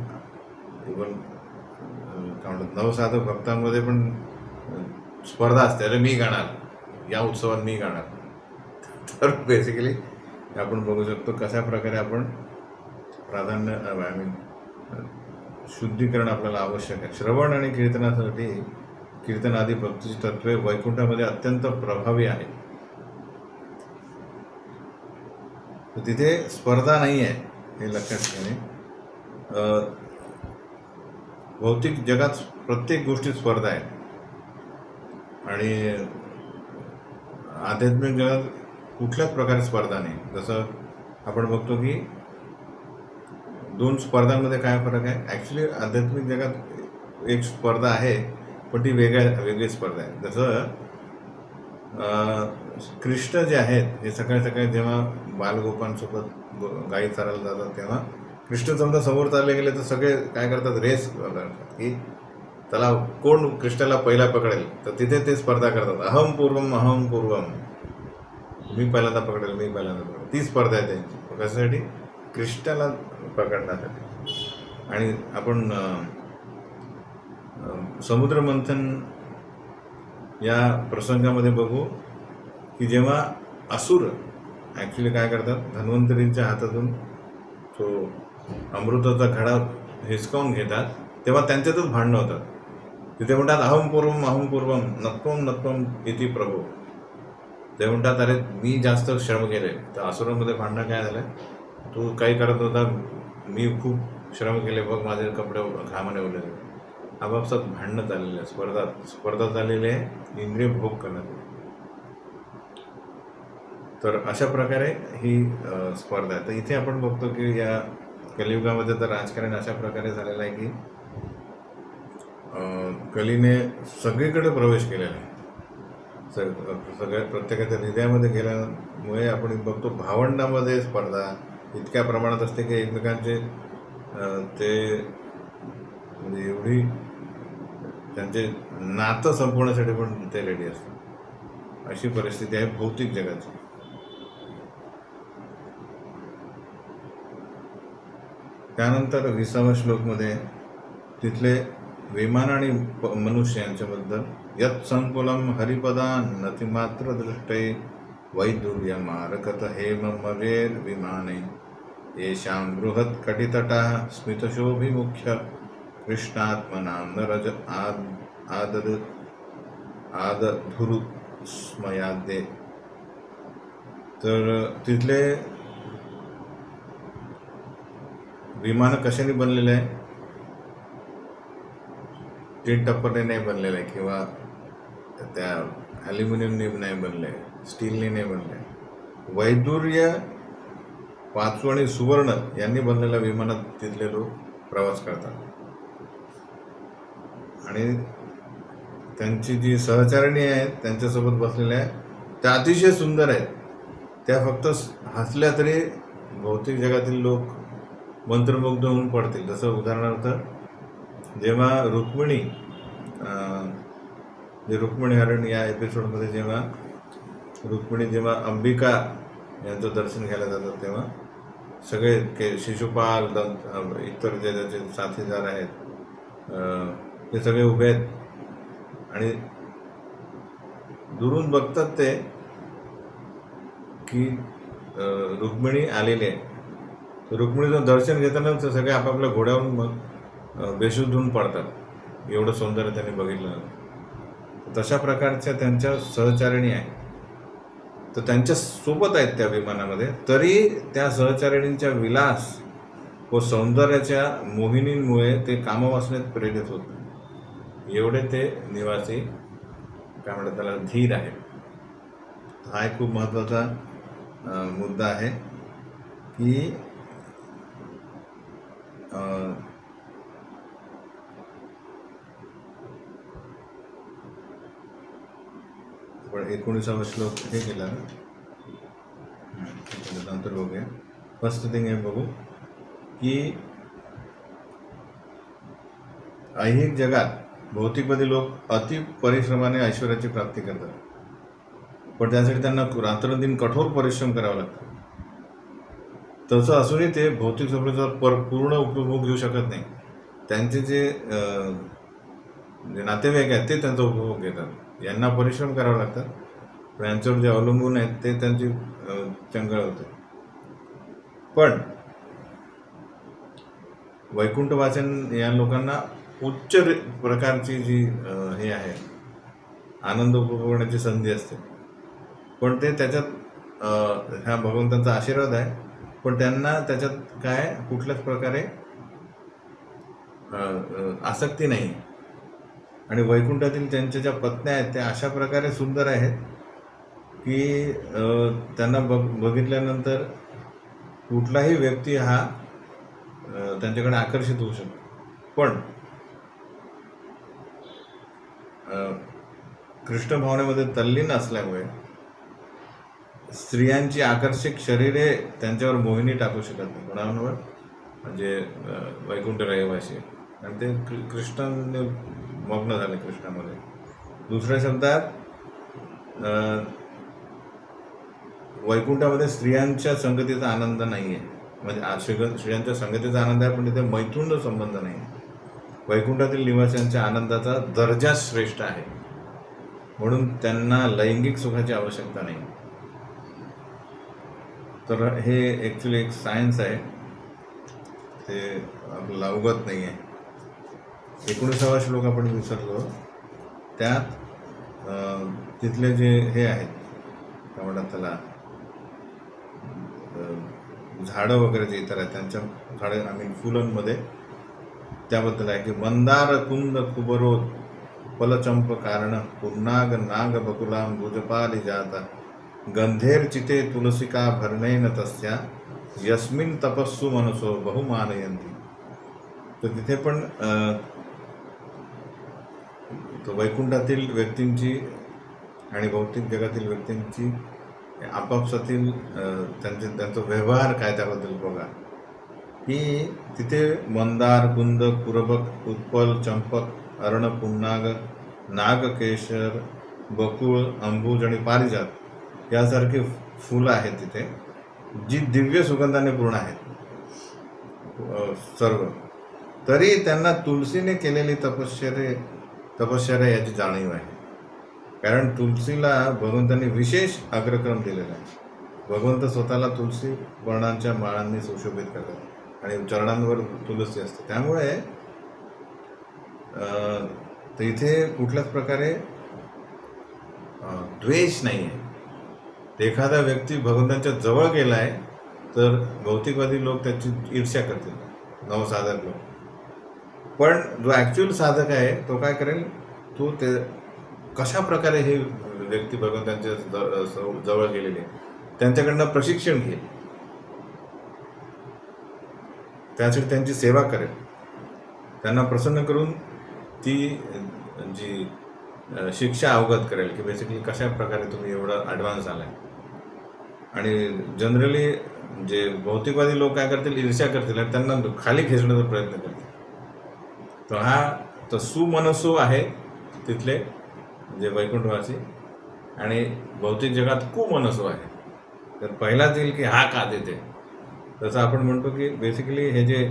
काय म्हणतात नवसाधक भक्तांमध्ये पण स्पर्धा असते, अरे मी गाणार, या उत्सवात मी गाणार. तर बेसिकली आपण बघू शकतो कशा प्रकारे आपण प्राधान्य, आय मीन शुद्धीकरण आपल्याला आवश्यक आहे. श्रवण आणि कीर्तनासाठी कीर्तनादी भक्तीची तत्वे वैकुंठामध्ये अत्यंत प्रभावी आहे. तिथे स्पर्धा नाही आहे, हे लक्षात घेणे. भौतिक जगात प्रत्येक गोष्टीत स्पर्धा आहे आणि आध्यात्मिक जगात कुठल्याच प्रकारे स्पर्धा नाही. जसं आपण बघतो की 2 स्पर्धांमध्ये काय फरक आहे. ॲक्च्युली आध्यात्मिक जगात एक स्पर्धा आहे, पण ती वेगळी स्पर्धा आहे. जसं कृष्ण जे आहेत हे सकाळी सकाळी जेव्हा बालगोपांसोबत गाई चारायला जातात तेव्हा कृष्ण समजा समोर चालले गेले तर सगळे काय करतात, रेस करतात की त्याला कोण कृष्णाला पहिला पकडेल. तर तिथे ते स्पर्धा करतात, अहम पूर्वम अहम पूर्वम, मी पहिल्यांदा पकडेल, मी पहिल्यांदा पकडेल. ती स्पर्धा आहे त्यांची. कशासाठी? कृष्णाला पकडण्यासाठी. आणि आपण समुद्र मंथन या प्रसंगामध्ये बघू की जेव्हा असुर ॲक्च्युली काय करतात, धन्वंतरींच्या हातातून तो अमृताचा घडा हिसकावून घेतात, तेव्हा त्यांच्यातच भांडणं होतात. तिथे म्हणतात अहम पूर्वम नत्वम नत्वम इति प्रभू. ते म्हणतात अरे मी जास्त श्रम केले. तर असुरामध्ये भांडणं काय झालं, तू काही करत होता, मी खूप श्रम केले, बघ माझे कपडे घामाने ओले. आपापसात भांडणं चाललेले आहे, स्पर्धा चाललेली आहे इंद्रिय भोग करण्यात. तर अशा प्रकारे ही स्पर्धा आहे. तर इथे आपण बघतो की या कलियुगामध्ये तर राजकारण अशा प्रकारे झालेलं आहे की कलीने सगळीकडे प्रवेश केलेला आहे. सगळ्या प्रत्येकाच्या हृदयामध्ये गेल्यामुळे आपण बघतो भावंडामध्ये स्पर्धा इतक्या प्रमाणात असते की एकमेकांचे ते म्हणजे एवढी त्यांचे नातं संपवण्यासाठी पण ते रेडी असतात. अशी परिस्थिती आहे भौतिक जगाची. त्यानंतर 20व्या श्लोकमध्ये तिथले विमान आणि मनुष्य यांच्याबद्दल यत् संकुलम हरिपदान्नतिमात्र दृष्टे वैदुर्य मारकत हेममवेर विमाने येषां बृहत् कटितटाः स्मितशोभिमुख्य कृष्णात्मनां नरज आदधुरु स्मयाद्ये. तर तिथले विमान कशाने बनलेले आहे? टीन टप्परने नाही बनलेलं आहे किंवा त्या ॲल्युमिनियमने नाही बनले आहे, स्टीलने नाही बनले आहे. वैदुर्य, पाचू आणि सुवर्ण यांनी बनलेल्या विमानात तिथले लोक प्रवास करतात. आणि त्यांची जी सहचारिणी आहेत त्यांच्यासोबत बसलेल्या आहेत त्या अतिशय सुंदर आहेत. त्या फक्त हसल्या तरी भौतिक जगातील लोक मंत्रमुग्ध होऊन पडतील. जसं उदाहरणार्थ जेव्हा रुक्मिणी हरण या एपिसोडमध्ये जेव्हा अंबिका यांचं दर्शन घ्यायला जातात तेव्हा सगळे शिशुपाल इतर जे त्याचे साथीदार आहेत ते सगळे उभे आहेत आणि दुरून बघतात ते की रुक्मिणी आलेली आहे. रुक्मिणीचं दर्शन घेताना सगळे आपापल्या घोड्यावरून मग बेशुद्ध होऊन पडतात, एवढं सौंदर्य त्यांनी बघितलं. तशा प्रकारच्या त्यांच्या सहचारिणी आहे. तर त्यांच्या सोबत आहेत त्या विमानामध्ये, तरी त्या सहचारिणींच्या विलास व सौंदर्याच्या मोहिनींमुळे ते कामवासनेत प्रेरित होत नाही. एवढे ते निवासी काय म्हणतात त्याला धीर आहेत. हा एक खूप महत्त्वाचा मुद्दा आहे की आपण 19वा श्लोक हे केला ना, नंतर बघूया. फर्स्ट थिंग हे बघू की ऐहिक जगात भौतिकवादी लोक अति परिश्रमाने ऐश्वर्याची प्राप्ती करतात, पण त्यासाठी त्यांना रात्रंदिन कठोर परिश्रम करावा लागतो. तसं असूनही ते भौतिक संपत्तीचा पूर्ण उपभोग घेऊ शकत नाही. त्यांचे जे नातेवाईक आहेत ते त्यांचा उपभोग घेतात. यांना परिश्रम करावे लागतात, पण यांच्यावर जे अवलंबून आहेत ते त्यांची चंगळ होते. पण वैकुंठवाचन या लोकांना उच्च प्रकारची जी हे आहे आनंद उपभोगण्याची संधी असते, पण ते त्याच्यात ह्या भगवंतांचा आशीर्वाद आहे, पण त्यांना त्याच्यात काय कुठल्याच प्रकारे आसक्ती नाही. आणि वैकुंठातील त्यांच्या ज्या पत्न्या आहेत त्या अशा प्रकारे सुंदर आहेत की त्यांना बघितल्यानंतर कुठलाही व्यक्ती हा त्यांच्याकडे आकर्षित होऊ शकतो. पण कृष्ण भावनेमध्ये तल्लीन असल्यामुळे स्त्रियांची आकर्षक शरीरे त्यांच्यावर मोहिनी टाकू शकत नाही. कोणावर? म्हणजे वैकुंठ रहिवासी, आणि ते कृष्णाने मग्न झाले कृष्णामध्ये. दुसऱ्या शब्दात वैकुंठामध्ये स्त्रियांच्या संगतीचा आनंद नाही आहे. म्हणजे स्त्रियांच्या संगतीचा आनंद आहे, पण तिथे मैथुन संबंध नाही. वैकुंठातील निवासियांच्या आनंदाचा दर्जा श्रेष्ठ आहे, म्हणून त्यांना लैंगिक सुखाची आवश्यकता नाही. तर हे ॲक्च्युली एक सायन्स आहे, ते आपल्याला अवगत नाही आहे. 19वा श्लोक आपण विसरलो. त्यात तिथले जे हे आहेत, काय म्हणतात त्याला, झाडं वगैरे जे इतर आहेत त्यांच्या झाडं फुलांमध्ये त्याबद्दल आहे की मंदार कुंद कुबरोद पलचंप कारण पूर्णाग नाग बकुलाम भुजपाली जाता गंधेर चिते तुलसिका भरणेन तस्या यस्मिन तपस्सु मनसो बहुमानयंती. तर तिथे पण तो वैकुंठातील व्यक्तींची आणि भौतिक जगातील व्यक्तींची आपापसातील त्यांचा व्यवहार काय त्याबद्दल बघा. की तिथे मंदार कुंद कुरबक उत्पल चंपक अर्ण पुन्नाग नागकेशर बकुळ अंबुज आणि पारिजात यासारखी फुलं आहेत तिथे, जी दिव्य सुगंधाने पूर्ण आहेत सर्व. तरी त्यांना तुलसीने केलेली तपश्चर्या याची जाणीव आहे. कारण तुलसीला भगवंतांनी विशेष अग्रक्रम दिलेला आहे. भगवंत स्वतःला तुलसी वर्णांच्या माळांनी सुशोभित करतात आणि चरणांवर तुलसी असते. त्यामुळे इथे कुठल्याच प्रकारे द्वेष नाही आहे. एखादा व्यक्ती भगवंतांच्या जवळ गेला आहे तर भौतिकवादी लोक त्याची ईर्ष्या करतील, नवसाधक लोक. पण जो ॲक्च्युअल साधक आहे तो काय करेल, तो ते कशा प्रकारे हे व्यक्ती भगवंतांच्या जवळ गेलेले त्यांच्याकडनं प्रशिक्षण घेईल, त्यासाठी त्यांची सेवा करेल, त्यांना प्रसन्न करून ती जी शिक्षा अवगत करेल की बेसिकली कशा प्रकारे तुम्ही एवढं ॲडव्हान्स आलाय. आणि जनरली जे भौतिकवादी लोक काय करतील, ईर्ष्या करतील आणि त्यांना खाली खेचण्याचा प्रयत्न करतील. तर हा तर सुमनसो आहे तिथले जे वैकुंठवासी, आणि भौतिक जगात कुमनसो आहे. तर पहिलाच येईल की हा का देते. तसं आपण म्हणतो की बेसिकली हे जे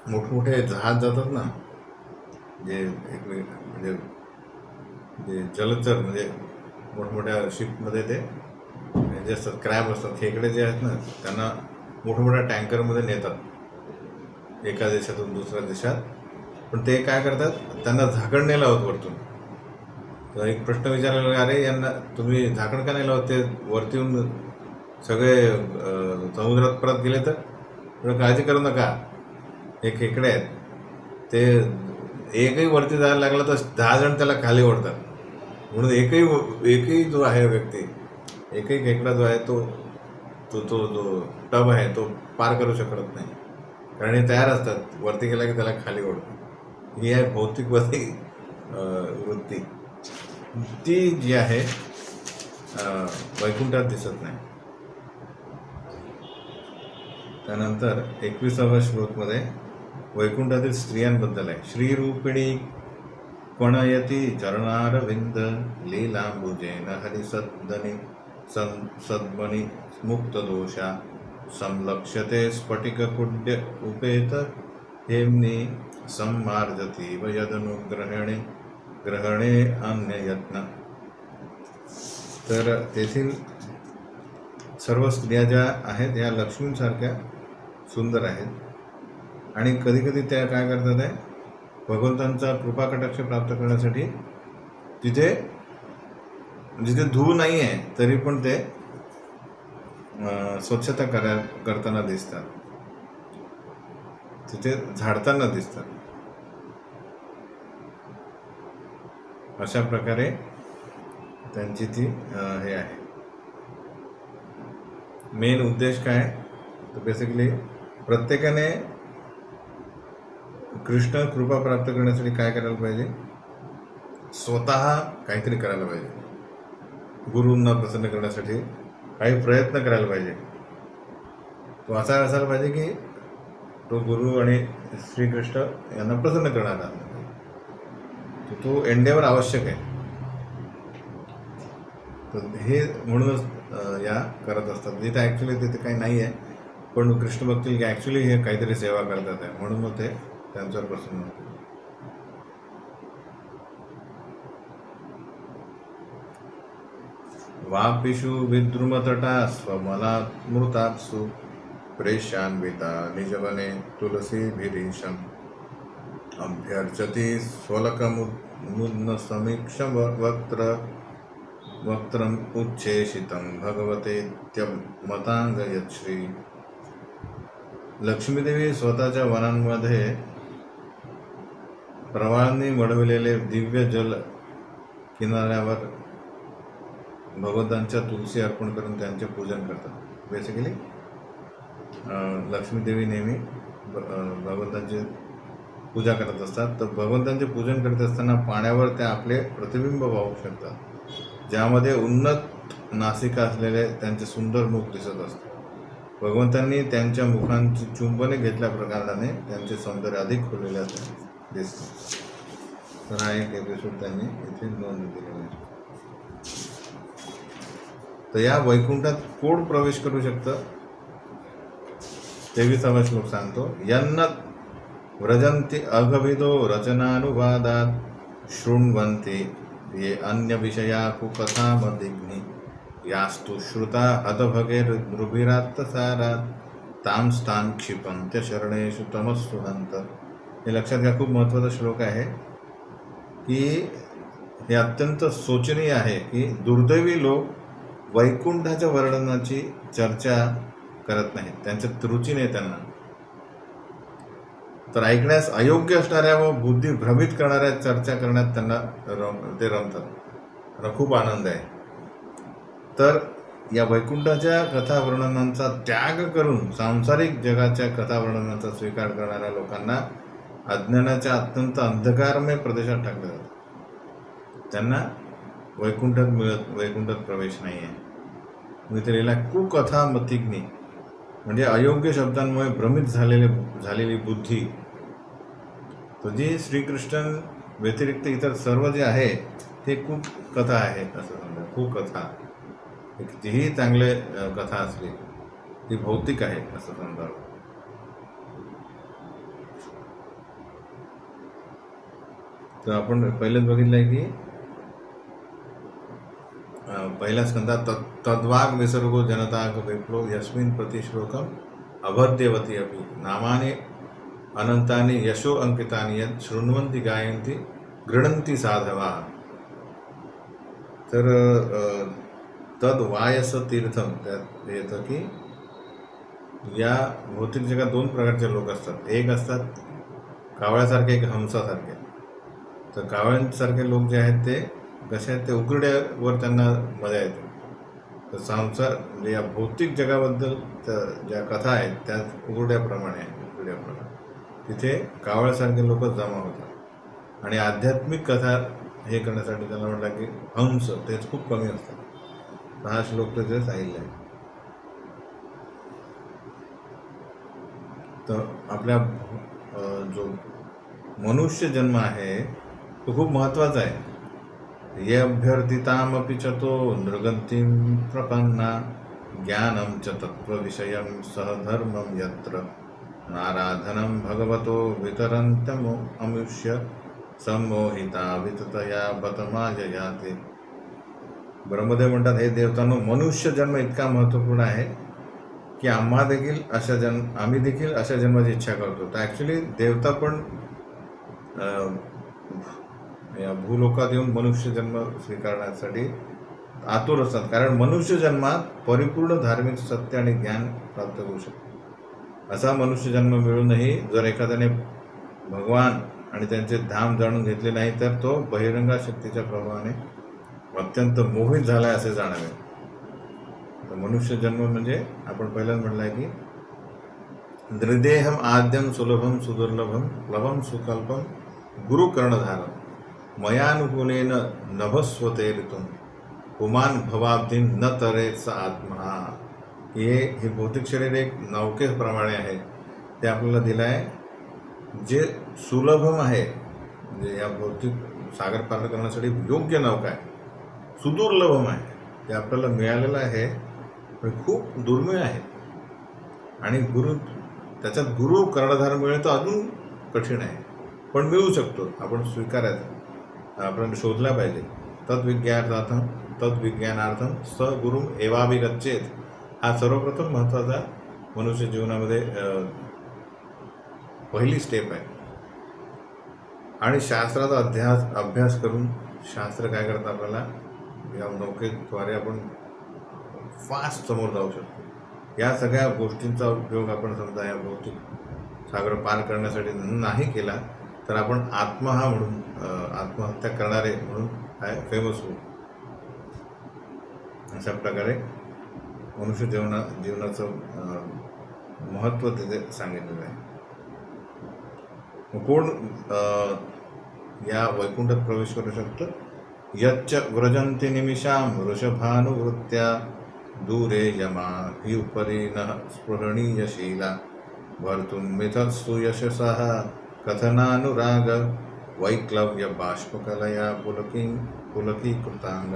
मोठमोठे जहाज जातात ना, जे म्हणजे जे जलचर म्हणजे मोठमोठ्या शिपमध्ये ते जे असतात क्रॅब असतात, खेकडे जे आहेत ना, त्यांना मोठमोठ्या टँकरमध्ये नेतात एका देशातून दुसऱ्या देशात. पण ते काय करतात, त्यांना झाकण नाही लावत वरतून. तर एक प्रश्न विचारला, अरे यांना तुम्ही झाकण का नाही लावत, ते वरती येऊन सगळे समुद्रात परत गेले तर काळजी करू नका, हे खेकडे आहेत, ते एकही वरती जायला लागला तर 10 जण त्याला खाली ओढतात. म्हणून एकही जो आहे व्यक्ती, एकही खेकडा जो आहे तो तो तो जो टब आहे तो पार करू शकत नाही, कारण हे तयार असतात, वरती गेला की त्याला खाली ओढतात. ही आहे भौतिकवादी वृत्ती. ती जी आहे वैकुंठात दिसत नाही. त्यानंतर 21वा श्लोकमध्ये वैकुंठातील स्त्रियांबद्दल आहे. श्रीरूपिणी पणयती चरणारविंद लीलांबुजेन हरिसद्दनी सद्मनी मुक्तदोषा संलक्ष्यते स्फटिककुड्य उपेत हेम्नी सम्मार्जती ग्रहणे अन्ययत्न. तर तेथील सर्व स्त्रिया ज्या आहेत या लक्ष्मींसारख्या सुंदर आहेत, आणि कधीकधी त्या काय करतात आहे, भगवंतांचा कृपाकटाक्ष प्राप्त करण्यासाठी जिथे धूळ नाही आहे तरी पण ते स्वच्छता करताना दिसतात, तिथे झाडताना दिसतात. अशा प्रकारे त्यांची ती हे आहे. मेन उद्देश काय, तर बेसिकली प्रत्येकाने कृष्ण कृपा प्राप्त करण्यासाठी काय करायला पाहिजे, स्वतः काहीतरी करायला पाहिजे, गुरूंना प्रसन्न करण्यासाठी काही प्रयत्न करायला पाहिजे. तो असा असायला पाहिजे की तो गुरु आणि श्रीकृष्ण यांना प्रसन्न करणारा, तो एंडेवर आवश्यक आहे. तर हे म्हणूनच या करत असतात. जिथे ॲक्च्युली तिथे काही नाही आहे, पण कृष्ण बघतील की ॲक्च्युली हे काहीतरी सेवा करतात आहे, म्हणून मग ते त्यांच्यावर प्रसन्न होते. वापिषु विद्रुमतटा स्वमलामृताप्सु प्रेष्यान्विता निजवने तुलसीभिरीशम् अभ्यर्चति स्वलकमुद्न समीक्षं वक्त्रम् उच्छेषितं भगवतेत्यमतांगयच्छ्री. लक्ष्मीदेवी स्वतःच्या वनांमध्ये प्रवाळांनी मडविलेले दिव्य जल किनाऱ्यावर भगवंतांच्या तुलसी अर्पण करून त्यांचे पूजन करतात. बेसिकली लक्ष्मीदेवी नेहमी भगवंतांची पूजा करत असतात. तर भगवंतांचे पूजन करत असताना पाण्यावर ते आपले प्रतिबिंब पाहू शकतात, ज्यामध्ये उन्नत नासिका असलेले त्यांचे सुंदर मुख दिसत असते. भगवंतांनी त्यांच्या मुखांची चुंबने घेतल्या प्रकाराने त्यांचे सौंदर्य अधिक खुललेले दिसते. तर हा एक एपिसोड त्यांनी इथे नोंद केलेला आहे. तर या वैकुंठात कोण प्रवेश करू शकतं? 23वा श्लोक सांगतो. यन्न व्रजन्ति अगभिदो रचनानुवादात् शृण्वन्ति ये अन्य विषया कुकथामदिग्नि यास्तु श्रुता हतभगैर्रुभिरात्तसारात् तांस्तान् क्षिपन्त्य शरणेषु तमस्सु हन्त. हे लक्षात घ्या, खूप महत्त्वाचा श्लोक आहे की हे अत्यंत शोचनीय आहे की दुर्दैवी लोक वैकुंठाच्या वर्णनाची चर्चा करत नाहीत, त्यांच्यात रुची नाही त्यांना. तर ऐकण्यास अयोग्य असणाऱ्या व बुद्धी भ्रमित करणाऱ्या चर्चा करण्यात त्यांना ते रमतात. त्यांना खूप आनंद आहे. तर या वैकुंठाच्या कथावर्णनांचा त्याग करून सांसारिक जगाच्या कथावर्णनाचा स्वीकार करणाऱ्या लोकांना अज्ञानाच्या अत्यंत अंधकारमय प्रदेशात टाकले जातात. त्यांना वैकुंठात प्रवेश नाही आहे. मी लिहिला कुकथा मतिग्नी, म्हणजे अयोग्य शब्दांमुळे भ्रमित झालेली बुद्धी. तो जी श्रीकृष्ण व्यतिरिक्त इतर सर्व जे आहे ते खूप कथा आहे असं समजा. खूप कथा कितीही चांगले कथा असली ती भौतिक आहे असं समजा. तर आपण पहिलेच बघितलंय की पहिल्या स्कंदात तद्वाग विसर्गो जनताग विप्लो यस्मिन् प्रतिश्लोकम अभद्यवती अपि नामानि अनंतानि यशो अंकितानि यत् शृण्वन्ति गायन्ति गृह्णन्ति साधवा. तर तद्वायस तीर्थम त्यात येतं की या भौतिक जगात दोन प्रकारचे लोक असतात. एक असतात कावळ्यासारखे, एक हंसासारखे. तर कावळ्यांसारखे लोक जे आहेत ते कसे आहेत, ते उघड्यावर त्यांना मजा येते. तर संसार म्हणजे या भौतिक जगाबद्दल ज्या कथा आहेत त्या उघड्याप्रमाणे आहे. उघड्याप्रमाणे तिथे कावळ्यासारखे लोक जमा होतात. आणि आध्यात्मिक कथा हे करण्यासाठी त्यांना म्हटलं की हंस तेच खूप कमी असतात. हा श्लोक तिथे सांगितलं आहे. तर आपल्या जो मनुष्य जन्म आहे तो खूप महत्त्वाचा आहे. ये अभ्यर्थितामपि च तो नृगतिं प्रपन्ना ज्ञानं च तत्त्वविषयं सहधर्मं यत्र नाराधनं भगवतो वितरन्तमनुष्य संमोहिता विततया बतमाजयाते. ब्रह्मदेव म्हणतात, हे देवतांनो, मनुष्य जन्म इतका महत्त्वपूर्ण आहे की आम्ही देखील अशा जन्माची इच्छा करतो. तर ॲक्च्युली देवता पण या भूलोकात येऊन मनुष्य जन्म स्वीकारण्यासाठी आतुर असतात. कारण मनुष्य जन्मात परिपूर्ण धार्मिक सत्य आणि ज्ञान प्राप्त होऊ शकते. असा मनुष्य जन्म मिळूनही जर एखाद्याने भगवान आणि त्यांचे धाम जाणून घेतले नाही तर तो बहिरंगा शक्तीच्या प्रभावाने अत्यंत मोहित झाला आहे असे जाणावे. तर मनुष्य जन्म म्हणजे आपण पहिल्यांदा म्हटलं आहे की नृदेहम आद्यम सुलभम सुदुर्लभम प्लवम सुकल्पम गुरुकर्णधारम. मयानुकूलेन नभस्वते ऋतून पुमान भवाब्धीन न तरेच आत्मा. हे भौतिक शरीर एक नौकेप्रमाणे आहे. ते आपल्याला दिलं आहे जे सुलभम आहे, म्हणजे या भौतिक सागर पार करण्यासाठी योग्य नौका आहे, सुदुर्लभम आहे. ते आपल्याला मिळालेलं आहे पण खूप दुर्मिळ आहे. आणि त्याच्यात गुरु कर्णधार मिळेल तर अजून कठीण आहे, पण मिळू शकतो. आपण स्वीकारायचं, आपण शोधला पाहिजे. तद्विज्ञानार्थम स गुरुम एवाभिगच्छेत. हा सर्वप्रथम महत्त्वाचा मनुष्य जीवनामध्ये पहिली स्टेप आहे. आणि शास्त्राचा अभ्यास करून शास्त्र काय करतं, आपल्याला या नौकेद्वारे आपण फास्ट समोर जाऊ शकतो. या सगळ्या गोष्टींचा उपयोग आपण समजा या भौतिक सागर पार करण्यासाठी नाही केला तर आपण आत्महा म्हणून आत्महत्या करणारे म्हणून फेमस होऊ. अशा प्रकारे मनुष्य जीवनाचं महत्त्व तिथे सांगितलेलं आहे. कोण या वैकुंठात प्रवेश करू शकतं? यच्च व्रजन्ति निमिषां वृषभानुवृत्त्या दूरे यमा हि उपरि न स्पृहणीयशीला भर्तुन्मिथत्सु यशसः कथनानुराग वैक्लव्य बाष्पकलया पुलकीकृतांग.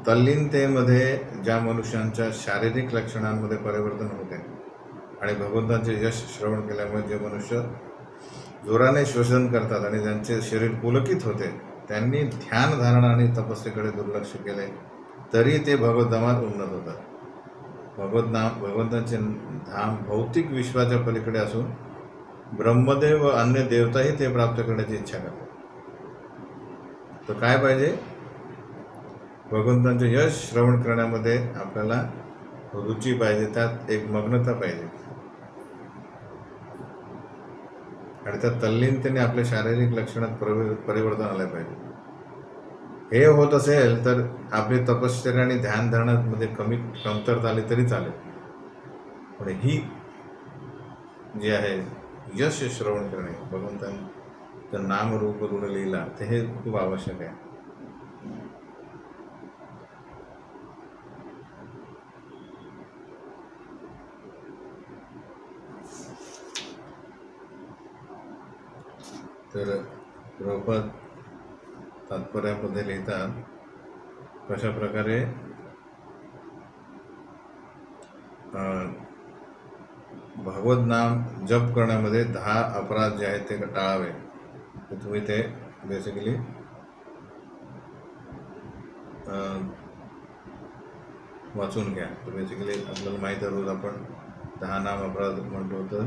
तल्लीनतेमध्ये ज्या मनुष्यांच्या शारीरिक लक्षणांमध्ये परिवर्तन होते आणि भगवंतांचे यश श्रवण केल्यामुळे जे मनुष्य जोराने श्वसन करतात आणि ज्यांचे शरीर पुलकित होते, त्यांनी ध्यान धारणा आणि तपस्येकडे दुर्लक्ष केले तरी ते भगवद्धामात उन्नत होतात. भगवंतांचे धाम भौतिक विश्वाच्या पलीकडे असून ब्रह्मदेव व अन्य देवताही ते प्राप्त करण्याची इच्छा करतात. तर काय पाहिजे? भगवंतांचे यश श्रवण करण्यामध्ये आपल्याला रुची पाहिजे, त्यात एक मग्नता पाहिजे आणि त्या तल्लीनतेने आपल्या शारीरिक लक्षणात परिवर्तन आलं पाहिजे. हे होत असेल तर आपली तपश्चर्या आणि ध्यानधारणामध्ये कमतरता आली तरी चालेल, पण ही जी आहे यश श्रवण करणे, भगवंतांचं नामरूप गुणलीला, ते हे खूप आवश्यक आहे. तर प्रभुपाद तात्पर्यामध्ये लिहितात कशा प्रकारे भगवत नाम जप करण्यामध्ये 10 अपराध जे आहेत ते टाळावे. तर तुम्ही ते बेसिकली वाचून घ्या. तर बेसिकली आपल्याला माहीत आहे रोज आपण 10 नाम अपराध म्हणतो,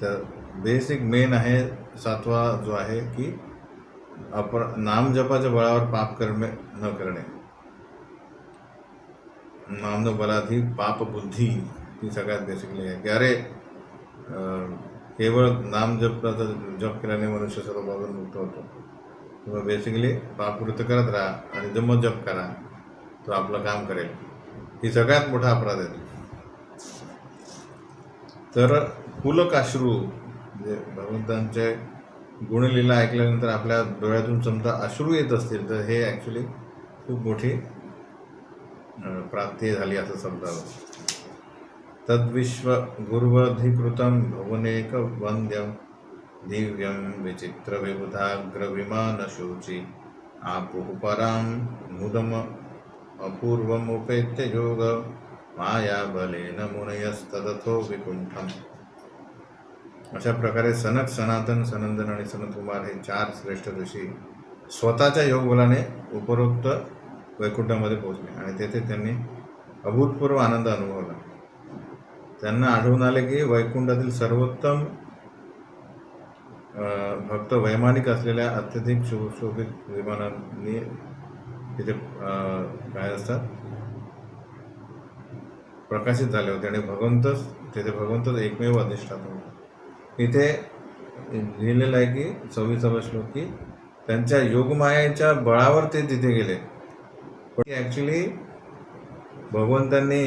तर बेसिक मेन आहे 7वा जो आहे की नाम जपाच्या बळावर पाप कर्मे न करणे. नाम न बलाधी पाप बुद्धी ही सगळ्यात बेसिकली आहे की अरे केवळ नाम जप केल्याने मनुष्य सर्व बाबून मुक्त होतो. किंवा बेसिकली पापकृत्य करत राहा आणि जम जप करा, तो आपलं काम करेल. ही सगळ्यात मोठा अपराध आहे. तर पुलकाश्रू म्हणजे भगवंतांचे गुणलीला ऐकल्यानंतर आपल्या डोळ्यातून समजा अश्रू येत असतील तर हे ॲक्च्युली खूप मोठी प्राप्ती झाली असं समजावं. तद्विश्व गुरुवधिकृतं भुवनेक वंद्यं दिव्यं विचित्र विबुधाग्र विमानशोची आपुः परां मुदम अपूर्वमुपेत्य योग मायाबलेन मुनयस्तदथो विकुंठम्. अशा प्रकारे सनक, सनातन, सनंदन आणि सनतकुमार हे 4 श्रेष्ठ ऋषी स्वतःच्या योगबलाने उपरोक्त वैकुंठामध्ये पोहोचले आणि तेथे त्यांनी अभूतपूर्व आनंद अनुभवला. त्यांना आढळून आले की वैकुंठातील सर्वोत्तम भक्त वैमानिक असलेल्या अत्यधिक सुशोभित विमानांनी तिथे काय असतात प्रकाशित झाले होते आणि भगवंतच एकमेव अधिष्ठाता होते. इथे लिहिलेलं आहे की 26वा श्लोक की त्यांच्या योगमायेच्या बळावर ते तिथे गेले, पण ॲक्च्युली भगवंतांनी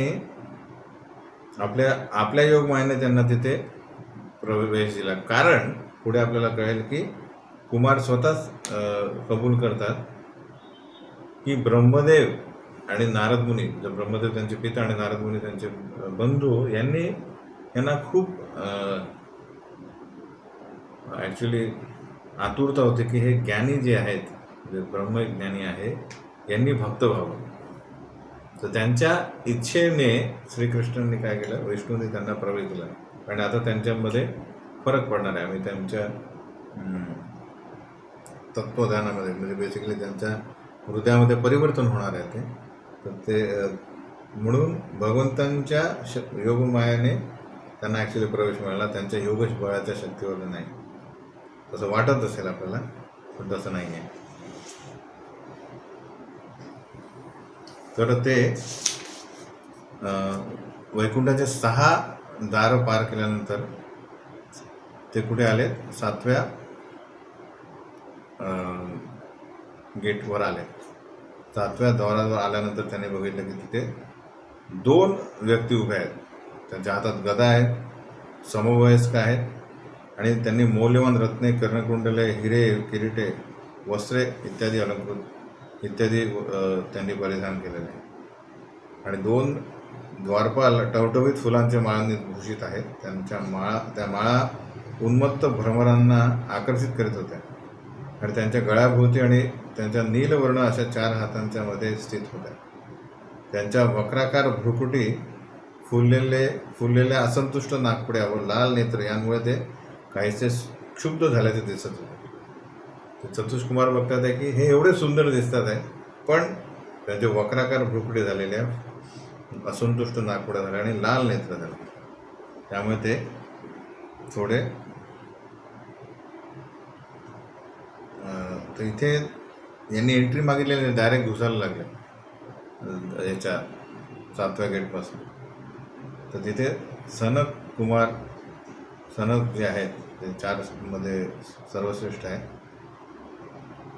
आपल्या योगमायेने त्यांना तिथे प्रवेश दिला. कारण पुढे आपल्याला कळेल की कुमार स्वतःच कबूल करतात की ब्रह्मदेव आणि नारद मुनी, जो ब्रह्मदेव त्यांचे पिता आणि नारद मुनी त्यांचे बंधू, यांना खूप ॲक्च्युली आतुरता होते की हे ज्ञानी जे आहेत, जे ब्रह्मज्ञानी आहे, यांनी भक्त व्हावं. तर त्यांच्या इच्छेने श्रीकृष्णांनी काय केलं, विष्णूने त्यांना प्रवेश दिला. आणि आता त्यांच्यामध्ये फरक पडणार आहे. आम्ही त्यांच्या तत्त्वज्ञानामध्ये, म्हणजे बेसिकली त्यांच्या हृदयामध्ये परिवर्तन होणार आहे ते. तर ते म्हणून भगवंतांच्या योगमायाने त्यांना ॲक्च्युली प्रवेश मिळाला, त्यांच्या योग बळाच्या शक्तीवर नाही. तसं वाटत असेल आपल्याला, पण तसं नाही आहे. तर ते वैकुंठाचे 6 दारं पार केल्यानंतर ते कुठे आले, 7व्या गेटवर आले. 7व्या द्वारावर आल्यानंतर त्यांनी बघितलं की तिथे 2 व्यक्ती उभ्या आहेत. त्यांच्या हातात गदा आहेत, समवयस्क आहेत, आणि त्यांनी मौल्यवान रत्ने, कर्णकुंडले, हिरे, किरीटे, वस्त्रे इत्यादी अलंकृत इत्यादी त्यांनी परिधान केलेले आहे. आणि 2 द्वारपाल टवटवीत फुलांच्या माळांनी भूषित आहेत. त्या माळा उन्मत्त भ्रमरांना आकर्षित करीत होत्या, आणि त्यांच्या गळ्याभोवती आणि त्यांच्या नीलवर्ण अशा 4 हातांच्या मध्ये स्थित होत्या. त्यांच्या वक्राकार भ्रुकुटी, फुललेल्या असंतुष्ट नाकपुड्या व लाल नेत्र यांमुळे ते काहीसे क्षुब्ध झाल्याचे दिसत होते. चतुष्कुमार बघतात आहे की हे एवढे सुंदर दिसतात आहे, पण त्यांचे वक्राकार भ्रुकुटी झालेल्या, असंतुष्ट नाकपुड्या झाल्या आणि लाल नेत्र झाले, त्यामुळे ते थोडे तर इथे यांनी एंट्री मागितलेली, डायरेक्ट घुसायला लागले याच्या 7व्या गेटपासून. तर तिथे सनक जे आहेत, ते 4 मध्ये सर्वश्रेष्ठ आहे,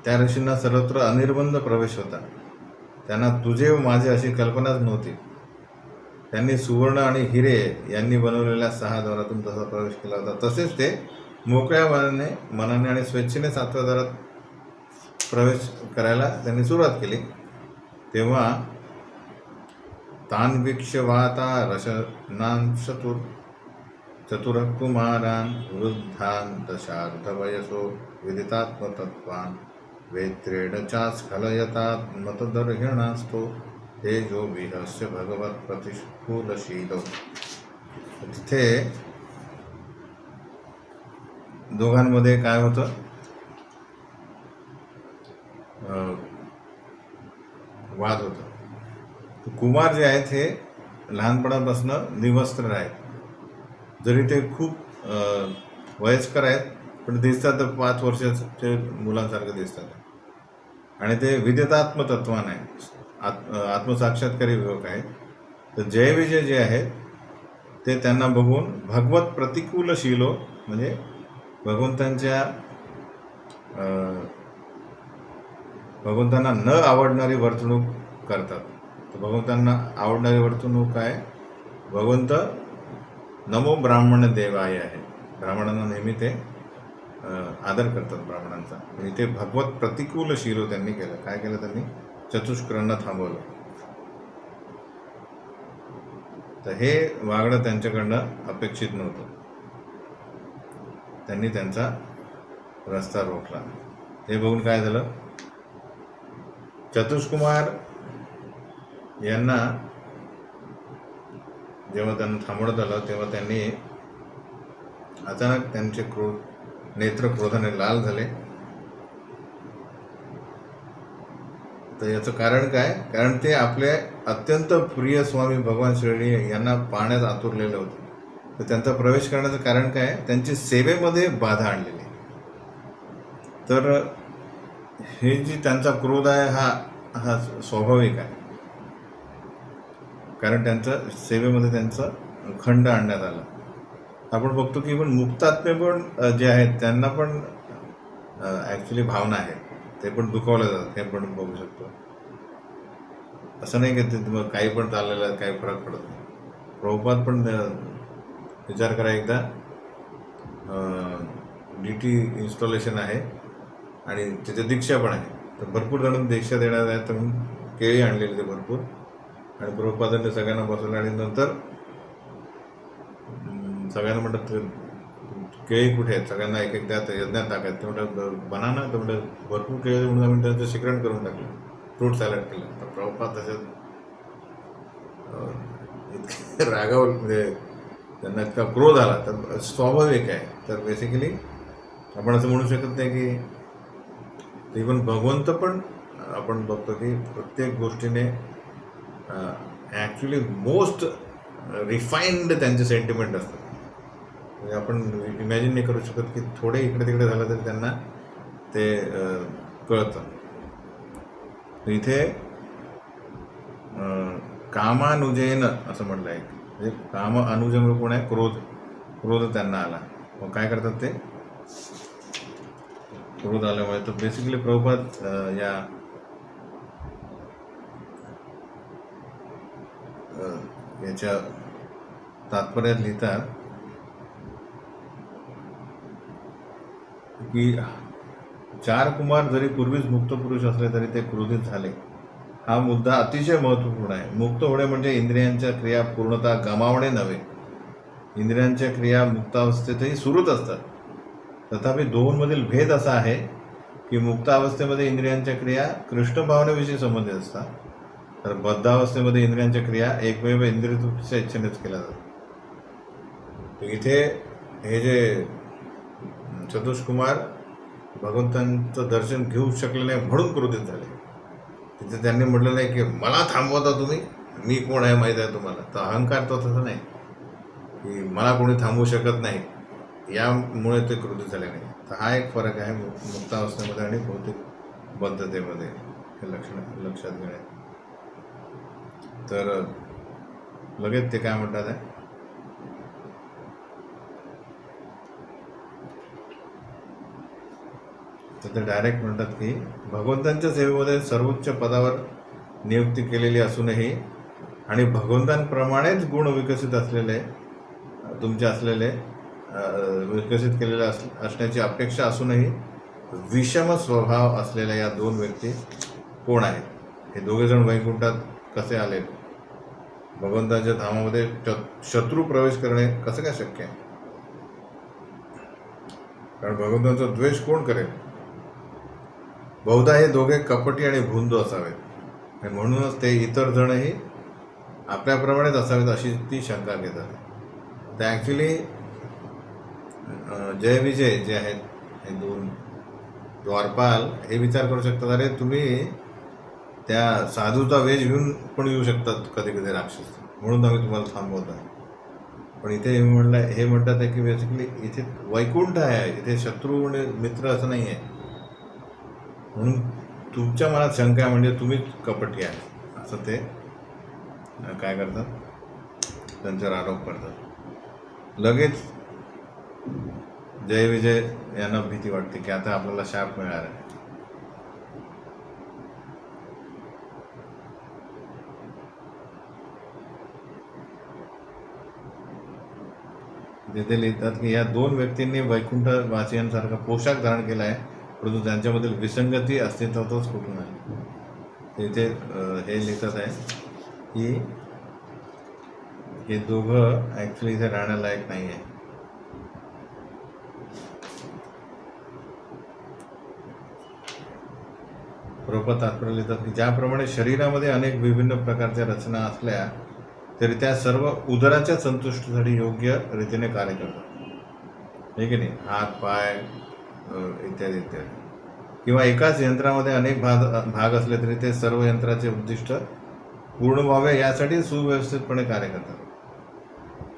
त्या ऋषींना सर्वत्र अनिर्बंध प्रवेश होता. त्यांना तुझे व माझे अशी कल्पनाच नव्हती. त्यांनी सुवर्ण आणि हिरे यांनी बनवलेल्या 6 द्वारातून तसा प्रवेश केला होता. तसेच ते मोकळ्या मनाने आणि स्वेच्छेने 7व्या द्वारात प्रवेश करायला त्यांनी सुरुवात केली. तेव्हा तान्वीक्ष्य वाता रशनान् चतुरकुमारान् वृद्धान् दशार्धवयसो विदितात्मतत्त्वान् वेत्रेण चास्खलयतात् मतदर्हिणास्तो तेजो विहस्य भगवत प्रतिष्ठूलशीलो. तिथे दोघांमध्ये काय होतं, वाद होता. कुमार जे आहेत हे लहानपणापासून निवस्त्र आहेत. जरी ते खूप वयस्कर आहेत, पण दिसतात तर 5 वर्षाचे मुलांसारखं दिसतात. आणि ते विदितात्मतत्वान आहेत, आत्मसाक्षात्कारी युवक आहेत. तर जयविजय जे आहेत ते त्यांना बघून भगवत प्रतिकूलशीलो, म्हणजे भगवंतांना न आवडणारी वर्तणूक करतात. तर भगवंतांना आवडणारी वर्तणूक काय, भगवंत नमो ब्राह्मण देवाय आहे. ब्राह्मणांना नेहमी ते आदर करतात ब्राह्मणांचा. आणि ते भगवत प्रतिकूलशीलो त्यांनी केलं. काय केलं त्यांनी, चतुष्करांना थांबवलं. तर हे वागणं त्यांच्याकडनं अपेक्षित नव्हतं. त्यांनी त्यांचा रस्ता रोखला. हे बघून काय झालं, चतुष्कुमार यांना जेव्हा त्यांना थांबवण्यात आलं, तेव्हा त्यांनी अचानक त्यांचे नेत्र क्रोधाने लाल झाले. तर याचं कारण काय, कारण ते आपले अत्यंत प्रिय स्वामी भगवान श्री यांना पाहण्यास आतुरलेले होते. तर त्यांचा प्रवेश करण्याचं कारण काय, त्यांची सेवेमध्ये बाधा आणलेली. तर हे जी त्यांचा क्रोध आहे हा स्वाभाविक आहे, कारण त्यांच्या सेवेमध्ये त्यांचं खंड आणण्यात आला. आपण बघतो की पण मुक्तात्मे पण जे आहेत त्यांना पण ॲक्च्युली भावना आहेत, ते पण दुखावले जातात. हे पण बघू शकतो. असं नाही की ते काही पण चाललेलं आहे, काही फरक पडत नाही. प्रभुपाद पण विचार करा, एकदा DT इन्स्टॉलेशन आहे आणि त्याच्या दीक्षा पण आहे. तर भरपूर जण दीक्षा देणार आहेत, तर म्हणून केळी आणलेली ते भरपूर, आणि प्रभुपादांनी सगळ्यांना बसवलं. आणि नंतर सगळ्यांना म्हणतात केळी कुठे आहेत, सगळ्यांना एक एक द्या, यज्ञात टाकायचं. ते म्हणतात बनाना, तर म्हणतात भरपूर केळी, म्हणून आम्ही त्यांचं शिकरण करून टाकलं, फ्रूट सॅलड केलं. तर प्रभुपाद तसंच इतके रागावलं, म्हणजे त्यांना इतका क्रोध आला. तर स्वाभाविक आहे. तर बेसिकली आपण असं म्हणू शकत नाही की इव्हन भगवंत पण आपण बघतो की प्रत्येक गोष्टीने ॲक्च्युली मोस्ट रिफाईन्ड त्यांचे सेंटिमेंट असतात. म्हणजे आपण इमॅजिन नाही करू शकत की थोडे इकडे तिकडे झालं तरी त्यांना ते कळतं. इथे कामानुजेन असं म्हटलं आहे. म्हणजे काम अनुजन कोण आहे? क्रोध त्यांना आला. मग काय करतात ते? क्रोध आल्यामुळे. तर बेसिकली प्रभुपाद या याच्या तात्पर्यात लिहितात की 4 कुमार जरी पूर्वीच मुक्त पुरुष असले तरी ते क्रोधित झाले. हा मुद्दा अतिशय महत्त्वपूर्ण आहे. मुक्त होणे म्हणजे इंद्रियांच्या क्रिया पूर्णतः गमावणे नव्हे. इंद्रियांच्या क्रिया मुक्तावस्थेतही सुरूच असतात. तथापि दोनमधील भेद असा आहे की मुक्तावस्थेमध्ये इंद्रियांच्या क्रिया कृष्ण भावनेविषयी संबंधित असतात, तर बद्धावस्थेमध्ये इंद्रियांच्या क्रिया एकमेव इंद्रियतृप्तीच्या इच्छेनेच केल्या जातात. इथे हे जे चतुष्कुमार भगवंतांचं दर्शन घेऊ शकले नाही म्हणून क्रोधित झाले. तिथे त्यांनी म्हटलं नाही की मला थांबवता तुम्ही, मी कोण आहे माहीत आहे तुम्हाला. तर अहंकार तो तसं नाही की मला कोणी थांबवू शकत नाही, यामुळे ते क्रोधित झाले नाही. तर हा एक फरक आहे मुक्तावस्थेमध्ये आणि भौतिक बद्धतेमध्ये, हे लक्षात घेणे. तर लगेच ते काय म्हणतात आहे, तर ते डायरेक्ट म्हणतात की भगवंतांच्या सेवेमध्ये सर्वोच्च पदावर नियुक्ती केलेली असूनही आणि भगवंतांप्रमाणेच गुण विकसित असलेले विकसित केलेले असण्याची अपेक्षा असूनही विषम स्वभाव असलेल्या या 2 व्यक्ती कोण आहेत? हे दोघेजण वैकुंठात कसे आले? भगवंताच्या धामामध्ये शत्रू प्रवेश करणे कसं काय शक्य आहे? कारण भगवंतांचा द्वेष कोण करेल? बहुधा हे दोघे कपटी आणि भुंदू असावेत, आणि म्हणूनच ते इतर जणही आपल्याप्रमाणेच असावेत अशी ती शंका घेतात. तर ॲक्च्युली जय विजय जे आहेत हे 2 द्वारपाल हे विचार करू शकतात, अरे तुम्ही त्या साधूचा वेश घेऊन पण येऊ शकतात कधी कधी राक्षस, म्हणून आम्ही तुम्हाला थांबवत आहे. पण इथे हे म्हणतात आहे की बेसिकली इथे वैकुंठ आहे, इथे शत्रू आणि मित्र असं नाही आहे, म्हणून तुमच्या मनात शंका आहे म्हणजे तुम्हीच कपटी आहे, असं ते काय करतात, त्यांच्यावर आरोप करतात. लगेच जय विजय यांना भीती वाटते की आता आपल्याला शाप मिळणार आहे. तिथे लिहितात की या 2 व्यक्तींनी वैकुंठ वासियांसारखा पोशाख धारण केला आहे, परंतु त्यांच्यामधील विसंगती अस्तित्वातच कुठून आहे? तिथे हे लिहितात आहे की हे दोघं ॲक्च्युली इथे राहण्यालायक नाही आहे. प्रभुपाद तात्पर्य लिहितात की ज्याप्रमाणे शरीरामध्ये अनेक विभिन्न प्रकारच्या रचना असल्या तरी त्या सर्व उदराच्या संतुष्टीसाठी योग्य रीतीने कार्य करतात, हे की नाही? हात पाय इत्यादी इत्यादी. किंवा एकाच यंत्रामध्ये अनेक भाग असले तरी ते सर्व यंत्राचे उद्दिष्ट पूर्ण व्हावे यासाठी सुव्यवस्थितपणे कार्य करतात,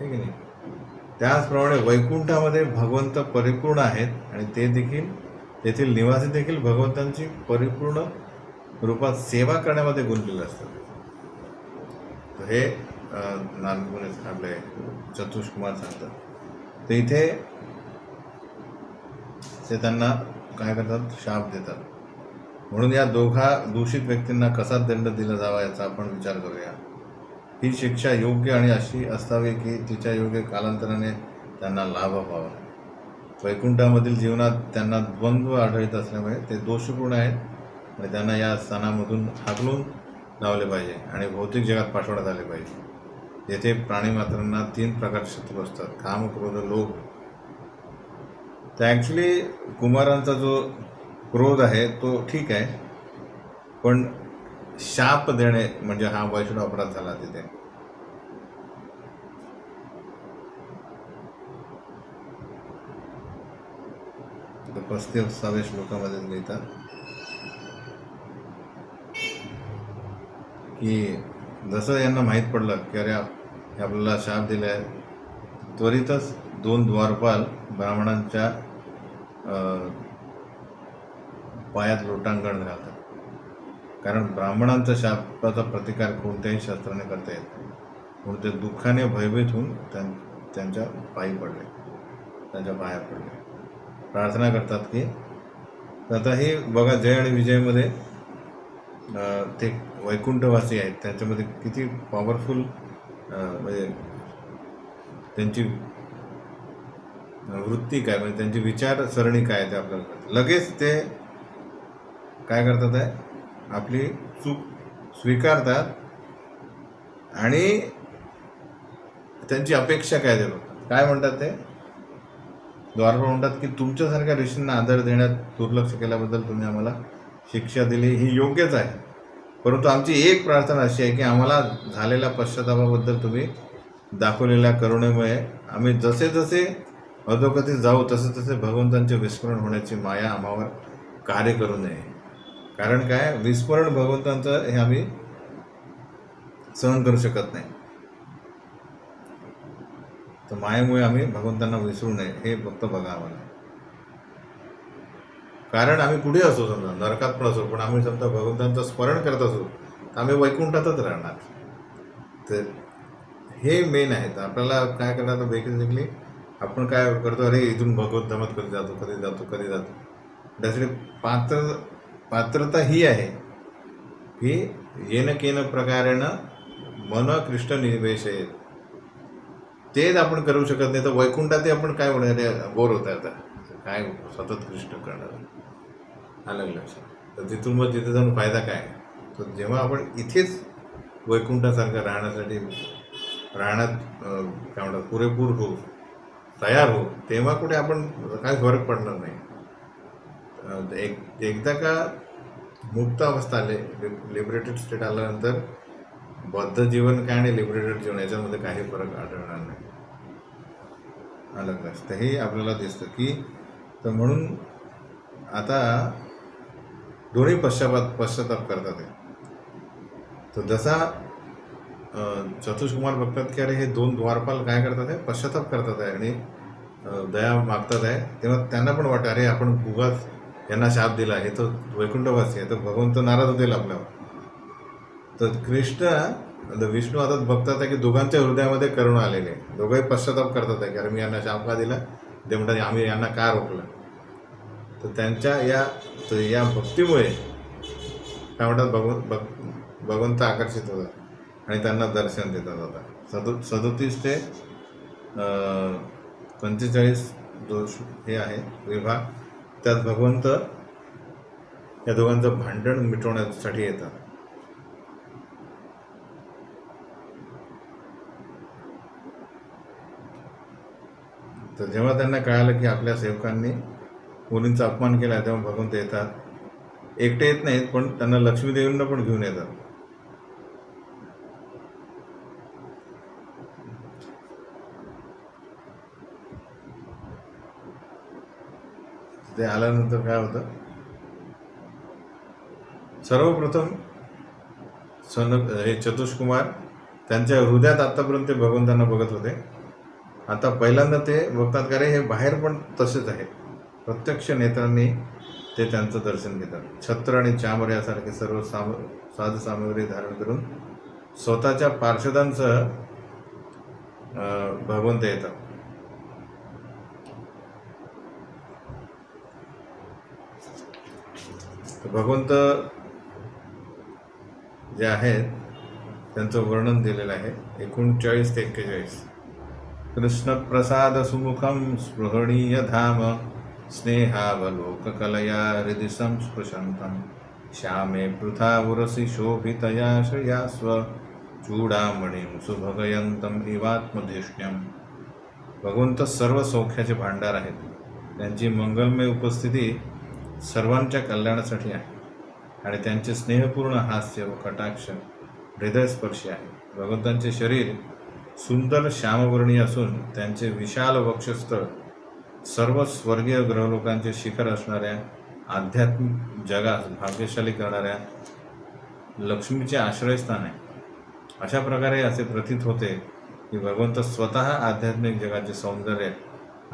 हे की नाही? त्याचप्रमाणे वैकुंठामध्ये भगवंत परिपूर्ण आहेत आणि ते देखील तेथील निवासी देखील भगवंतांची परिपूर्ण रूपात सेवा करण्यामध्ये गुंतलेले असतात. तर हे नानपुणे आपले चतुष्कुमार सांगतात. तर इथे ते त्यांना काय करतात, शाप देतात. म्हणून या दोघा दूषित व्यक्तींना कसा दंड दिला जावा याचा आपण विचार करूया. ही शिक्षा योग्य आणि अशी असावी की तिच्या योग्य कालांतराने त्यांना लाभ व्हावा. वैकुंठामधील जीवनात त्यांना द्वंद्व आढळत असल्यामुळे ते दोषपूर्ण आहेत आणि त्यांना या स्थानामधून हाकलून लावले पाहिजे आणि भौतिक जगात पाठवण्यात आले पाहिजे, जेथे प्राणीमात्रांना 3 प्रकारचे शत्रू असतात: काम, क्रोध, लोभ. तर ॲक्च्युली कुमारांचा जो क्रोध आहे तो ठीक आहे, पण शाप देणे म्हणजे हा वैष्णव अपराध झाला तिथे. तर 35व्या श्लोकामध्ये लिहितात की जसं यांना माहीत पडलं की अरे आपल्याला शाप दिला आहे, त्वरितच 2 द्वारपाल ब्राह्मणांच्या पायात लोटांगण घालतात. कारण ब्राह्मणांचा शापाचा प्रतिकार कोणत्याही शास्त्राने करता येत नाही, म्हणून ते दुःखाने भयभीत होऊन त्यांच्या पायी पडले, त्यांच्या पाया पडले, प्रार्थना करतात की आता हे बघा जय आणि विजयमध्ये ते वैकुंठवासी आहेत, त्यांच्यामध्ये किती पॉवरफुल म्हणजे त्यांची वृत्ती काय, म्हणजे त्यांची विचारसरणी काय ते आपल्याला कळतं. लगेच ते काय करतात आहे, आपली चूक स्वीकारतात आणि त्यांची अपेक्षा काय देतात. काय म्हणतात ते द्वारपाल म्हणतात की तुमच्यासारख्या ऋषींना आदर देण्यात दुर्लक्ष केल्याबद्दल तुम्ही आम्हाला शिक्षा दिली ही योग्यच आहे, परंतु आमची एक प्रार्थना अशी आहे की आम्हाला झालेल्या पश्चातापाबद्दल तुम्ही दाखवलेल्या करुणेमुळे आम्ही जसे जसे अधोगतीत जाऊ तसे तसे भगवंतांचे विस्मरण होण्याची माया आम्हावर कार्य करू नये. कारण काय, विस्मरण भगवंतांचं हे आम्ही सहन करू शकत नाही, तर मायेमुळे आम्ही भगवंतांना विसरू नये हे फक्त बघा आम्हाला. कारण आम्ही कुठे असो, समजा नरकात पण असो, पण आम्ही समजा भगवंतांचं स्मरण करत असो तर आम्ही वैकुंठातच राहणार. तर हे मेन आहे. तर आपल्याला काय करणार, बेसिकली आपण काय करतो, अरे इथून भगवत धामात कधी जातो कधी जातो कधी जातो. त्यासाठी पात्रता ही आहे की येन केन प्रकारेण मन कृष्ण निवेशयेत, तेच आपण करू शकत नाही. तर वैकुंठात आपण काय होणार, बोर होत आहे, आता काय सतत कृष्ण करणार, आलं लक्षात. तर तिथून मग तिथे जाऊन फायदा काय. तर जेव्हा आपण इथेच वैकुंठासारखं राहण्यासाठी राहण्यात काय म्हणतात पुरेपूर हो, तयार हो, तेव्हा कुठे आपण काय फरक पडणार नाही. एकदा का मुक्त अवस्था आले, लिबरेटेड स्टेट आल्यानंतर बद्ध जीवन काय आणि लिबरेटेड जीवन याच्यामध्ये काही फरक आढळणार नाही, अलग असतं. तर हे आपल्याला दिसतं की तर म्हणून आता दोन्ही पश्चाताप करतात आहे. तर जसा चतुष्कुमार बघतात की अरे हे 2 द्वारपाल काय करतात आहे, पश्चाताप करतात आहे आणि दया मागतात आहे, तेव्हा त्यांना पण वाटतं अरे आपण उगाच यांना शाप दिला, हे तर वैकुंठवासी आहे, तर भगवंत नाराज होतील आपल्यावर. तर कृष्ण विष्णू आता बघतात आहे की दोघांच्या हृदयामध्ये करुणा आलेली आहे, दोघंही पश्चाताप करतात आहे की अरे मी यांना शाप का दिला, ते म्हणतात आम्ही यांना का रोखलं. तर त्यांच्या या भक्तीमुळे काय म्हणतात भगवंत आकर्षित होतात आणि त्यांना दर्शन देतात. आता 37 ते 45 जो हे आहे विभाग, त्यात भगवंत या दोघांचं भांडण मिटवण्यासाठी येतात. तर जेव्हा त्यांना कळालं की आपल्या सेवकांनी मुलींचा अपमान केला, तेव्हा भगवंत येतात. एकटे येत नाहीत, पण त्यांना लक्ष्मीदेवींना पण घेऊन येतात. ते आल्यानंतर काय होतं, सर्वप्रथम हे चतुष्कुमार त्यांच्या हृदयात आत्तापर्यंत ते भगवंतांना बघत होते, आता पहिल्यांदा ते बघतात का रे हे बाहेर पण तसेच आहे, प्रत्यक्ष नेत्रांनी ते त्यांचं दर्शन घेतात. छत्र आणि चामर यासारखे सर्व साधसामग्री धारण करून स्वतःच्या पार्षदांसह भगवंत येतात. भगवंत जे आहेत त्यांचं वर्णन दिलेलं आहे 39 ते 41. कृष्णप्रसादसुमुखं स्पृहणीयधाम स्नेहावलोककलया हृदि संस्पृशन्तं श्यामे पृथावुरसि शोभितया श्रिया चूडामणीं सुभगयन्तम् इवात्मधिष्ण्यम्. भगवंत सर्व सौख्याचे भांडार आहेत. त्यांची मंगलमय उपस्थिती सर्वांच्या कल्याणासाठी आहे आणि त्यांचे स्नेहपूर्ण हास्य व कटाक्ष हृदयस्पर्शी आहे. भगवंतांचे शरीर सुंदर श्यामवर्णीय असून त्यांचे विशाल वक्षस्थळ सर्व स्वर्गीय ग्रहलोकांचे शिखर असणाऱ्या आध्यात्मिक जगास भाग्यशाली करणाऱ्या लक्ष्मीचे आश्रयस्थान आहे. अशा प्रकारे असे प्रतीत होते की भगवंत स्वतः आध्यात्मिक जगाचे सौंदर्य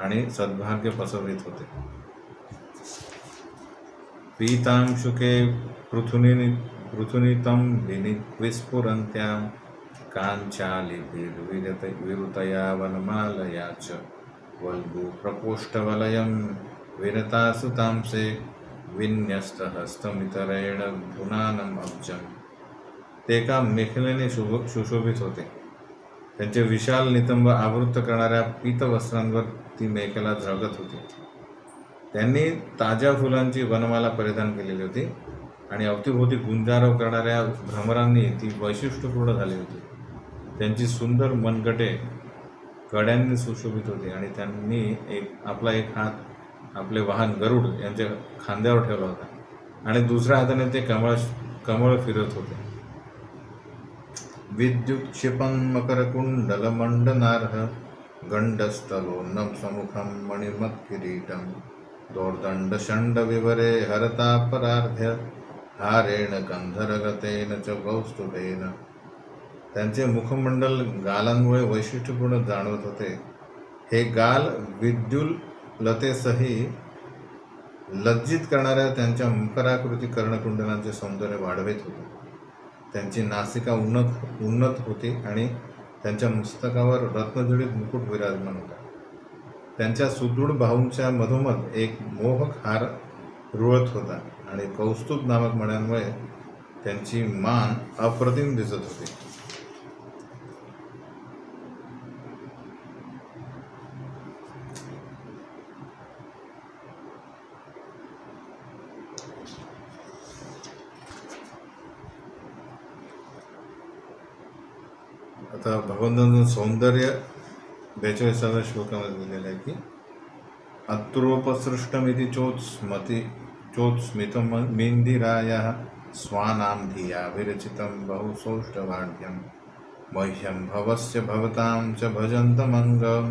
आणि सद्भाग्य पसरवित होते. पीतांशुके पृथुनितं विस्फुरन्त्यां काञ्चालिभिर्विरुतया वनमालया च वल्गु प्रकोष्ठवलयं विरतासुतांसे विन्यस्तहस्तमितरेण धुनानम् अब्जम्. ते एका मेखलेने सुशोभित होते. त्यांचे विशाल नितंब आवृत्त करणाऱ्या पीतवस्त्रांवर ती मेखला झळकत होती. त्यांनी ताज्या फुलांची वनमाला परिधान केलेली होती आणि अवतीभोवती गुंजारव करणाऱ्या भ्रमरांनी ती वैशिष्ट्यपूर्ण झाली होती. त्यांची सुंदर मनगटे कड्यांनी सुशोभित होती आणि त्यांनी आपला एक हात आपले वाहन गरुड यांच्या खांद्यावर ठेवला होता आणि दुसऱ्या हाताने ते कमळ फिरत होते. विद्युत्क्षिपं मकरकुण्डलमण्डनार्ह गण्डस्थलोन्नं समुखं मणिमत्किरीटं दोर्दण्डषण्डविवरे हरतापरार्ध्य हारेण गंधरगतेन च कौस्तुभेन. त्यांचे मुखमंडल गालांमुळे वैशिष्ट्यपूर्ण जाणवत होते. हे गाल विद्युल्लतेसही लज्जित करणाऱ्या त्यांच्या मकराकृती कर्णकुंडलांचे सौंदर्य वाढवित होते. त्यांची नासिका उन्नत होती आणि त्यांच्या मस्तकावर रत्नजडित मुकुट विराजमान होता. त्यांच्या सुदृढ बाहूंच्या मधोमध एक मोहक हार रुळत होता आणि कौस्तुभ नामक मण्यांमुळे त्यांची मान अप्रतिम दिसत होती. आता भगवंतांचं सौंदर्य 42व्या श्लोकामध्ये दिलेलं आहे की अत्रोपसृष्टमिति चोत्स्मितमेन्दिरायः स्वानां धिया विरचितं बहुसौष्ठवाढ्यं मह्यं भवस्य भवतां च भजन्तमङ्गं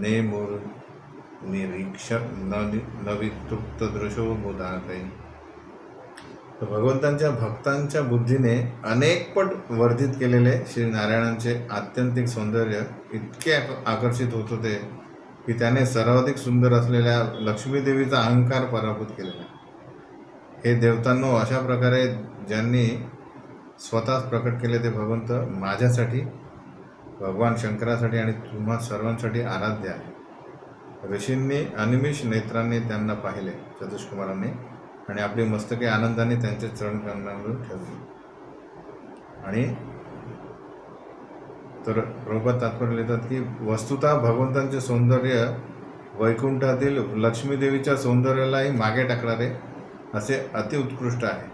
नेमुर्निरीक्ष न वितृप्तदृशो मुदाकै. भगवंतांच्या भक्तांच्या बुद्धीने अनेकपट वर्धित केलेले श्री नारायणांचे आत्यंतिक सौंदर्य इतके आकर्षित होत होते की त्याने सर्वाधिक सुंदर असलेल्या लक्ष्मीदेवीचा अहंकार पराभूत केलेला. हे देवतांनो, अशा प्रकारे ज्यांनी स्वतःच प्रकट केले ते भगवंत माझ्यासाठी, भगवान शंकरासाठी आणि तुम्हा सर्वांसाठी आराध्य आहे. ऋषींनी अनिमिष नेत्रांनी त्यांना पाहिले, चतुष्कुमारांनी, आणि आपली मस्तके आनंदाने त्यांच्या चरणकमलांवर ठेवली. आणि तर प्रभुपाद तात्पर्य लिहितात की वस्तुतः भगवंतांचे सौंदर्य वैकुंठातील लक्ष्मीदेवीच्या सौंदर्यालाही मागे टाकणारे असे अतिउत्कृष्ट आहे.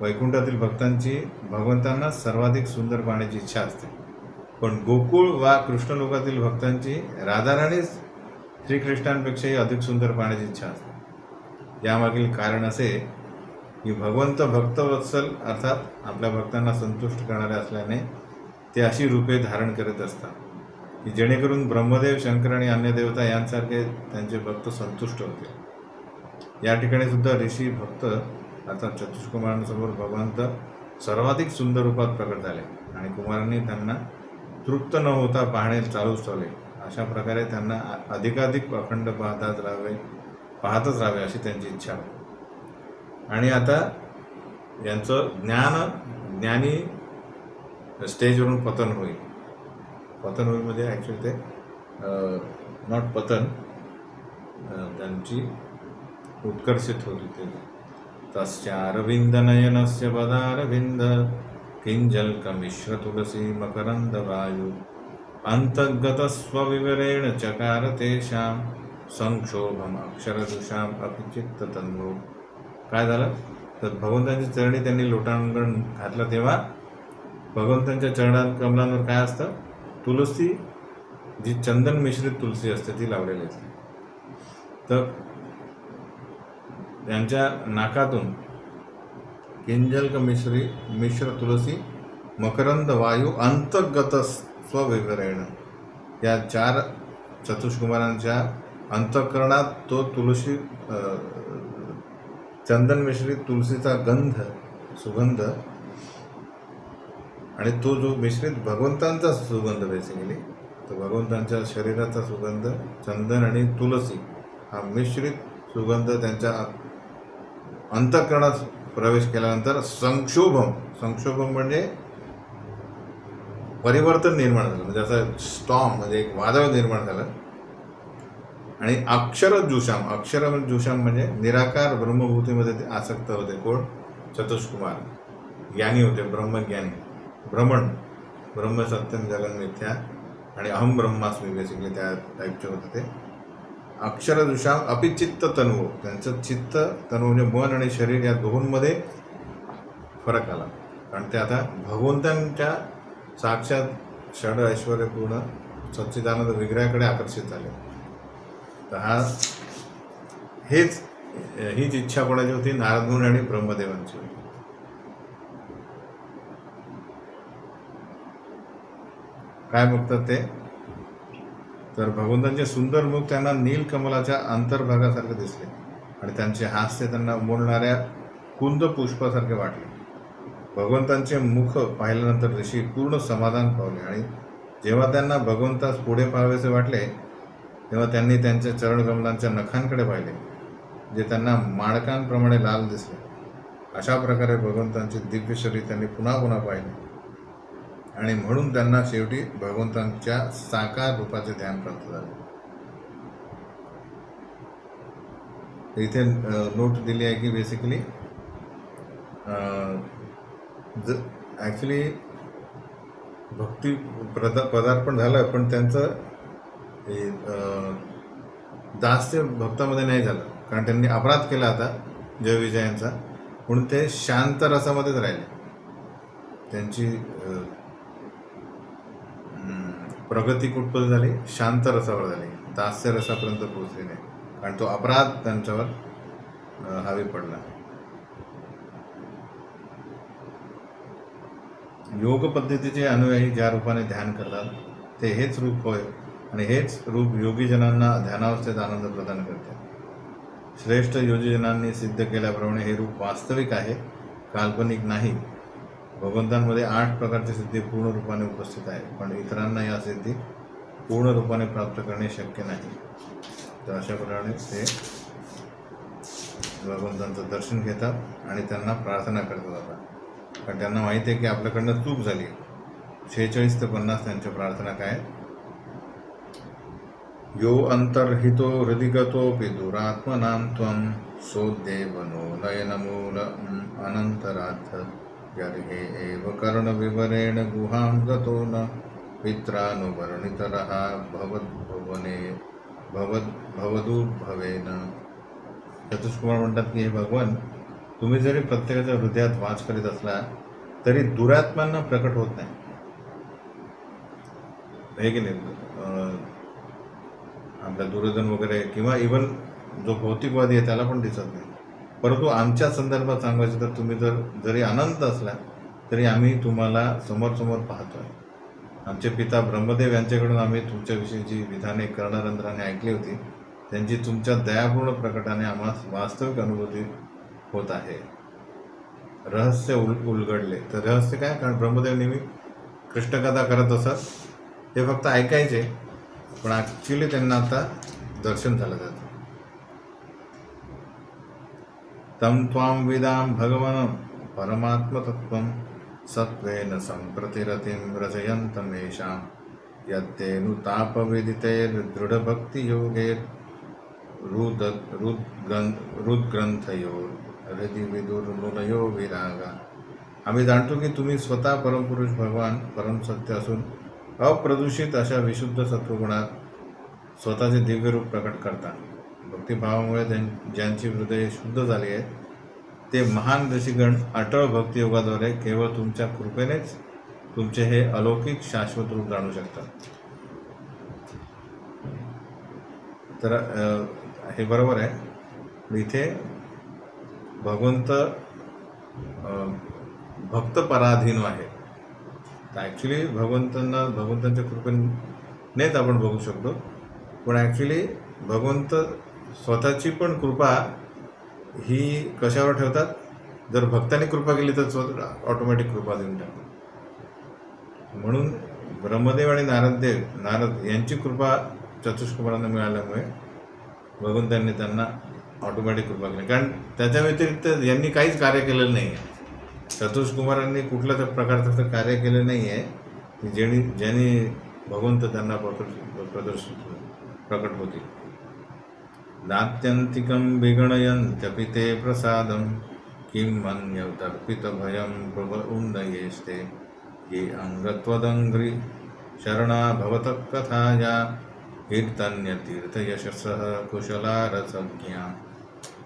वैकुंठातील भक्तांची भगवंतांना सर्वाधिक सुंदर पाहण्याची इच्छा असते, पण गोकुळ वा कृष्णलोकातील भक्तांची राधाराणीच श्रीकृष्णांपेक्षाही अधिक सुंदर पाहण्याची इच्छा असते. यामागील कारण असे की भगवंत भक्तवत्सल अर्थात आपल्या भक्तांना संतुष्ट करणारे असल्याने ते अशी रूपे धारण करत असतात की जेणेकरून ब्रह्मदेव, शंकर आणि अन्य देवता यांसारखे त्यांचे भक्त संतुष्ट होते. या ठिकाणी सुद्धा ऋषी भक्त अर्थात चतुष्कुमारांसमोर भगवंत सर्वाधिक सुंदर रूपात प्रकट झाले आणि कुमारांनी त्यांना तृप्त न होता पाहणे चालूच ठेवले. अशा प्रकारे त्यांना अधिकाधिक अखंड पाहतच राहावे अशी त्यांची इच्छा होती. आणि आता यांचं ज्ञानी स्टेजवरून पतन होईल म्हणजे ॲक्च्युली ते नॉट पतन, त्यांची उत्कर्षित होती ते. तस्यारविंदनयनस्य पदारविंद किंजल्कमिश्र तुलसी मकरंद वायु अंतर्गतस्वविवरेण चकार तेषां संक्षोभम अक्षरदुषाम अपिचित्ततन्वो. काय झालं तर भगवंतांच्या चरणी त्यांनी लोटांगण घातलं तेव्हा भगवंतांच्या चरणात कमलांवर काय असतं, तुलसी, जी चंदन मिश्रित तुलसी असते ती लावलेली असते. तर त्यांच्या नाकातून किंजल्क मिश्र तुलसी मकरंद वायू अंतर्गत स्वविवरेण, या 4 चतुष्कुमारांच्या अंतःकरणात तो तुलसी चंदन मिश्रित तुलसीचा सुगंध आणि तो जो मिश्रित भगवंतांचा सुगंध, बेसिकली तो भगवंतांच्या शरीराचा सुगंध चंदन आणि तुलसी हा मिश्रित सुगंध त्यांच्या अंतःकरणात प्रवेश केल्यानंतर संक्षोभम म्हणजे परिवर्तन निर्माण झालं, म्हणजे असं स्टॉर्म म्हणजे एक वादळ निर्माण झालं. आणि अक्षरजुषाम म्हणजे निराकार ब्रह्मभूतीमध्ये ते आसक्त होते. कोण? चतुष्कुमार ज्ञानी होते, ब्रह्मज्ञानी. ब्रह्म सत्यम जगन मिथ्या आणि अहम ब्रह्मास्मी, बेसिकली त्या टाईपचे होते ते. अक्षरजुषाम अपिचित्त तन्वो, त्यांचं चित्त तन्व म्हणजे मन आणि शरीर या दोहोंमध्ये फरक आला, कारण ते आता भगवंतांच्या साक्षात षड ऐश्वर्यपूर्ण सच्चिदानंद विग्रहाकडे आकर्षित झाले. तर हीच इच्छा कोणाची होती? नारदमुनी आणि ब्रह्मदेवांची होती. काय बघतात ते? तर भगवंतांचे सुंदर मुख त्यांना नीलकमलाच्या अंतर्भागासारखे दिसले आणि त्यांचे हास्य त्यांना उमलणाऱ्या कुंद पुष्पासारखे वाटले. भगवंतांचे मुख पाहिल्यानंतर ऋषी पूर्ण समाधान पावले आणि जेव्हा त्यांना भगवंतास पुढे पाहावेसे वाटले तेव्हा त्यांनी त्यांच्या चरणकमलांच्या नखांकडे पाहिले, जे त्यांना माणकांप्रमाणे लाल दिसले. अशा प्रकारे भगवंतांचे दिव्य शरीर त्यांनी पुन्हा पुन्हा पाहिले आणि म्हणून त्यांना शेवटी भगवंतांच्या साकार रूपाचे ध्यान प्राप्त झाले. इथे नोट दिली आहे की बेसिकली ॲक्च्युली भक्ती पदार्पण झालं, पण त्यांचं दास्य भक्तामध्ये नाही झालं, कारण त्यांनी अपराध केला होता जय विजयांचा, म्हणून ते शांत रसामध्येच राहिले. त्यांची प्रगती कुठपर्यंत झाली? शांत रसावर झाली, दास्य रसापर्यंत पोहोचले नाही, कारण तो अपराध त्यांच्यावर हावी पडला. योग पद्धतीचे अनुयायी ज्या रूपाने ध्यान करतात ते हेच रूप होय आणि हेच रूप योगीजनांना ध्यानावस्थेत आनंद प्रदान करते. श्रेष्ठ योगीजनांनी सिद्ध केल्याप्रमाणे हे रूप वास्तविक आहे, काल्पनिक नाही. भगवंतांमध्ये 8 प्रकारची सिद्धी पूर्ण रूपाने उपस्थित आहे, पण इतरांना या सिद्धी पूर्ण रूपाने प्राप्त करणे शक्य नाही. तर अशा प्रकारे ते भगवंतांचं दर्शन घेतात आणि त्यांना प्रार्थना करतात आता, कारण त्यांना माहिती आहे की आपल्याकडनं चूक झाली. 46 ते 50 त्यांच्या प्रार्थना काय? यो अंतर्हितो हृदिगतोऽपि दुरात्मनां त्वं सोद्देवनो नयनमूल अनन्तराथ यर्हे एव कर्णविवरेण गुहां गतो न पित्रानुवर्णितरः भवदुद्भवेन. चतुष्कुमार म्हणतात की हे भगवान, तुम्ही जरी प्रत्येकाच्या हृदयात वास करीत असला तरी दुरात्म्यांना प्रकट होत नाही, हे की नाही? आपल्या दुर्योधन वगैरे किंवा इवन जो भौतिकवादी आहे त्याला पण दिसत नाही. परंतु आमच्या संदर्भात सांगायचं तर तुम्ही जरी अनंत असला तरी आम्ही तुम्हाला समोर पाहतो आहे. आमचे पिता ब्रह्मदेव यांच्याकडून आम्ही तुमच्याविषयी जी विधाने कर्णरंध्राने ऐकली होती त्यांची तुमच्या दयापूर्ण प्रकटाने आम्हास वास्तविक अनुभूती होत आहे. रहस्य उलगडले. तर रहस्य काय? कारण ब्रह्मदेव नेहमी कृष्णकथा करत असत, ते फक्त ऐकायचे, पण ॲक्च्युली त्यांना आता दर्शन झालं जातं. तम त्वां विदाम भगवान परमात्मतत्वं सत्वेन संप्रतिरतिं रचयन्तमेषां यत्तेनुतापविदितैर्दृढभक्तियोगैर् रुद्ग्रंथयोर् हृदि विदुर्मुनयो विरागा. आम्ही जाणतो की तुम्ही स्वतः परमपुरुष भगवान परमसत्य असून अप्रदूषित अशा विशुद्ध सत्वगुणात स्वतःचे दिव्य रूप प्रकट करतात। भक्तिभावामुळे ज्यांची हृदये शुद्ध झाली आहेत ते महान ऋषीगण अटळ भक्तियोगाद्वारे केवळ तुमच्या कृपेनेच तुमचे हे अलौकिक शाश्वत रूप जाणू शकतात। तर हे बरोबर आहे। इथे भगवंत भक्त पराधीन आहे। तर ॲक्च्युली भगवंतांच्या कृपेनेच आपण बघू शकतो, पण ॲक्च्युली भगवंत स्वतःची पण कृपा ही कशावर ठेवतात? जर भक्तांनी कृपा केली तर स्वतः ऑटोमॅटिक कृपा देऊन टाकतात। म्हणून ब्रह्मदेव आणि नारद यांची कृपा चतुष्कुमारांना मिळाल्यामुळे भगवंतांनी त्यांना ऑटोमॅटिक कृपा केली, कारण त्याच्या व्यतिरिक्त यांनी काहीच कार्य केलेलं नाही आहे। चतुष्कुमारांनी कुठल्याच प्रकारचं कार्य केलं नाही आहे की ज्यांनी भगवंत त्यांना प्रकट होतील। नात्यंतिकं विगणयन्त्यपिते प्रसादं किं मन्यतर्पितभयं प्रभुन्दयेस्ते ये अंगत्वदङ्घ्रि शरणा भवतः कथाया कीर्तन्यतीर्थयशसः कुशलारसज्ञा।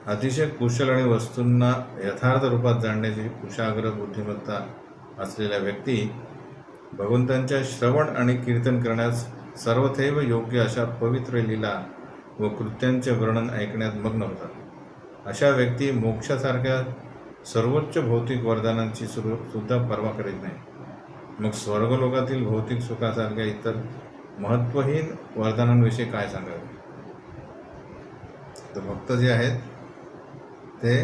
अतिशय कुशल आणि वस्तूंना यथार्थ रूपात जाणण्याची कुशाग्र बुद्धिमत्ता असलेल्या व्यक्ती भगवंतांच्या श्रवण आणि कीर्तन करण्यास सर्वथैव योग्य अशा पवित्र लीला व कृत्यांचे वर्णन ऐकण्यात मग्न होतात। अशा व्यक्ती मोक्षासारख्या सर्वोच्च भौतिक वरदानांची सुद्धा पर्वा करीत नाही। मग स्वर्गलोकातील भौतिक सुखासारख्या इतर महत्त्वहीन वरदानांविषयी काय सांगावे? तर भक्त जे आहेत ते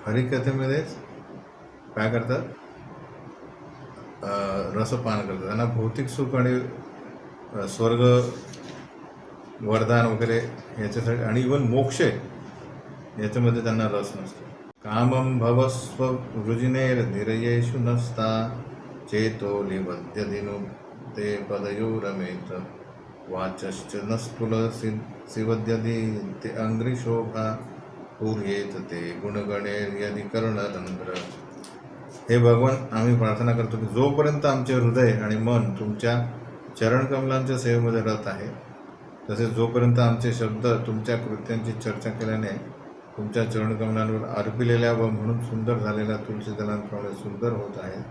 हरिकथेमध्येच काय करतात? रसपान करतात। त्यांना भौतिक सुख आणि स्वर्ग वरदान वगैरे याच्यासाठी आणि इवन मोक्ष याच्यामध्ये त्यांना रस नसतो। कामं भवस्व वृजिनेर्निरयेषु नस्ता चेतो लिवद्यदिनु ते पदयो रमेत वाचश्च नस्फुल सिवद्यदि ते अंग्रिशोभा पूर्येत ते गुणगणेर्यदि कर्णतंत्र। हे भगवान, आम्ही प्रार्थना करतो की जोपर्यंत आमचे हृदय आणि मन तुमच्या चरणकमलांच्या सेवेमध्ये रत आहे, तसेच जोपर्यंत आमचे शब्द तुमच्या कृत्यांची चर्चा केल्याने तुमच्या चरणकमलांवर अर्पिलेल्या व म्हणून सुंदर झालेल्या तुलसीदलांप्रमाणे सुंदर होत आहेत,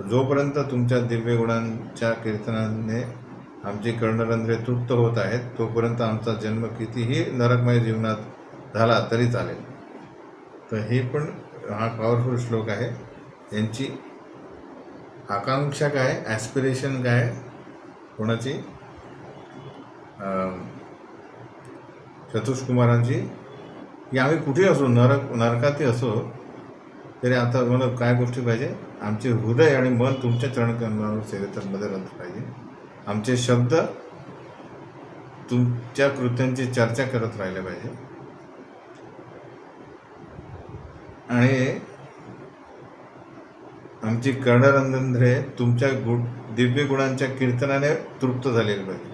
जोपर्यंत तुमच्या दिव्य गुणांच्या कीर्तनाने आमची कर्णरंध्रे तृप्त होत आहेत, तोपर्यंत आमचा जन्म कितीही नरकमय जीवनात झाला तरी चालेल। तर हे पण हा पॉवरफुल श्लोक आहे। यांची आकांक्षा काय, ॲस्पिरेशन काय कोणाची? चतुष्कुमारांची, की आम्ही कुठे असो, नरकातही असो तरी आता मला काय गोष्टी पाहिजे? आमचे हृदय आणि मन तुमच्या चरणकमलांवर सेवेमध्ये रत पाहिजे, आमचे शब्द तुमच्या कृत्यांची चर्चा करत राहिले पाहिजे आणि आमची कर्णरंध्रे तुमच्या दिव्य गुणांच्या कीर्तनाने तृप्त झालेली पाहिजे।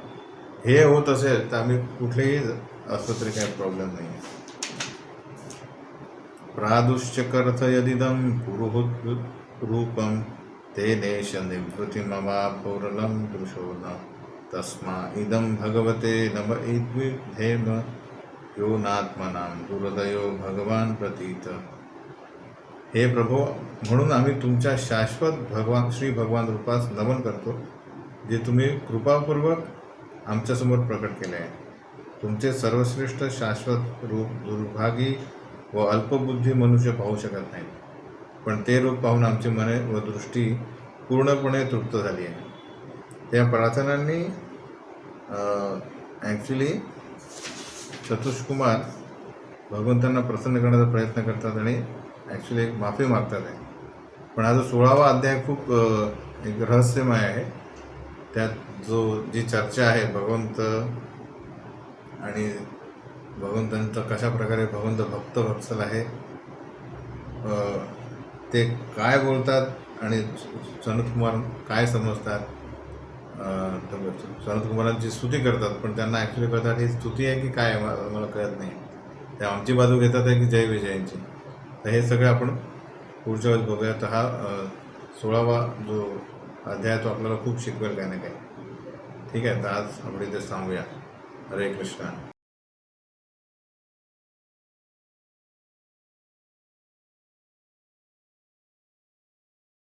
हे होत असेल तर आम्ही कुठलेही असलो तरी काही प्रॉब्लेम नाही। प्रादुश्चकर्थ यदिदं पुरुहूत रूपं ते नेश निवृत्तिमवापौरलं दृशो न तस्मा इदं भगवते नम इद्विधेम यो नात्मनां दुर्दयो भगवान प्रतीत। हे प्रभो, म्हणून आम्ही तुमच्या शाश्वत श्री भगवान रूपास नमन करतो, जे तुम्ही कृपापूर्वक आमच्यासमोर प्रकट केले आहे। तुमचे सर्वश्रेष्ठ शाश्वत रूप दुर्भागी व अल्पबुद्धी मनुष्य पाहू शकत नाही, पण ते रूप पाहून आमची मने व दृष्टी पूर्णपणे तृप्त झाली आहे। त्या प्रार्थनांनी ॲक्च्युली चतुष्कुमार भगवंतांना प्रसन्न करण्याचा प्रयत्न करतात आणि ॲक्च्युली एक माफी मागतात आहे। पण हा जो 16वा अध्याय खूप एक रहस्यमय आहे। त्यात जी चर्चा आहे भगवंत आणि भगवंतांचं कशा प्रकारे भगवंत भक्तवत्सल आहे, ते काय बोलतात आणि सनतकुमार काय समजतात। सनतकुमारांची स्तुती करतात, पण त्यांना ॲक्च्युली कळतात ही स्तुती आहे की काय मला कळत नाही। ते आमची बाजू घेतात आहे की जय विजयांची। तर हे सगळं आपण पुढच्या वेळेस बघूया। तर हा 16वा जो अध्याय तो आपल्याला खूप शिकवेल काय ना काय। ठीक आहे, तर आज आपण इथेच थांबूया. हरे कृष्ण.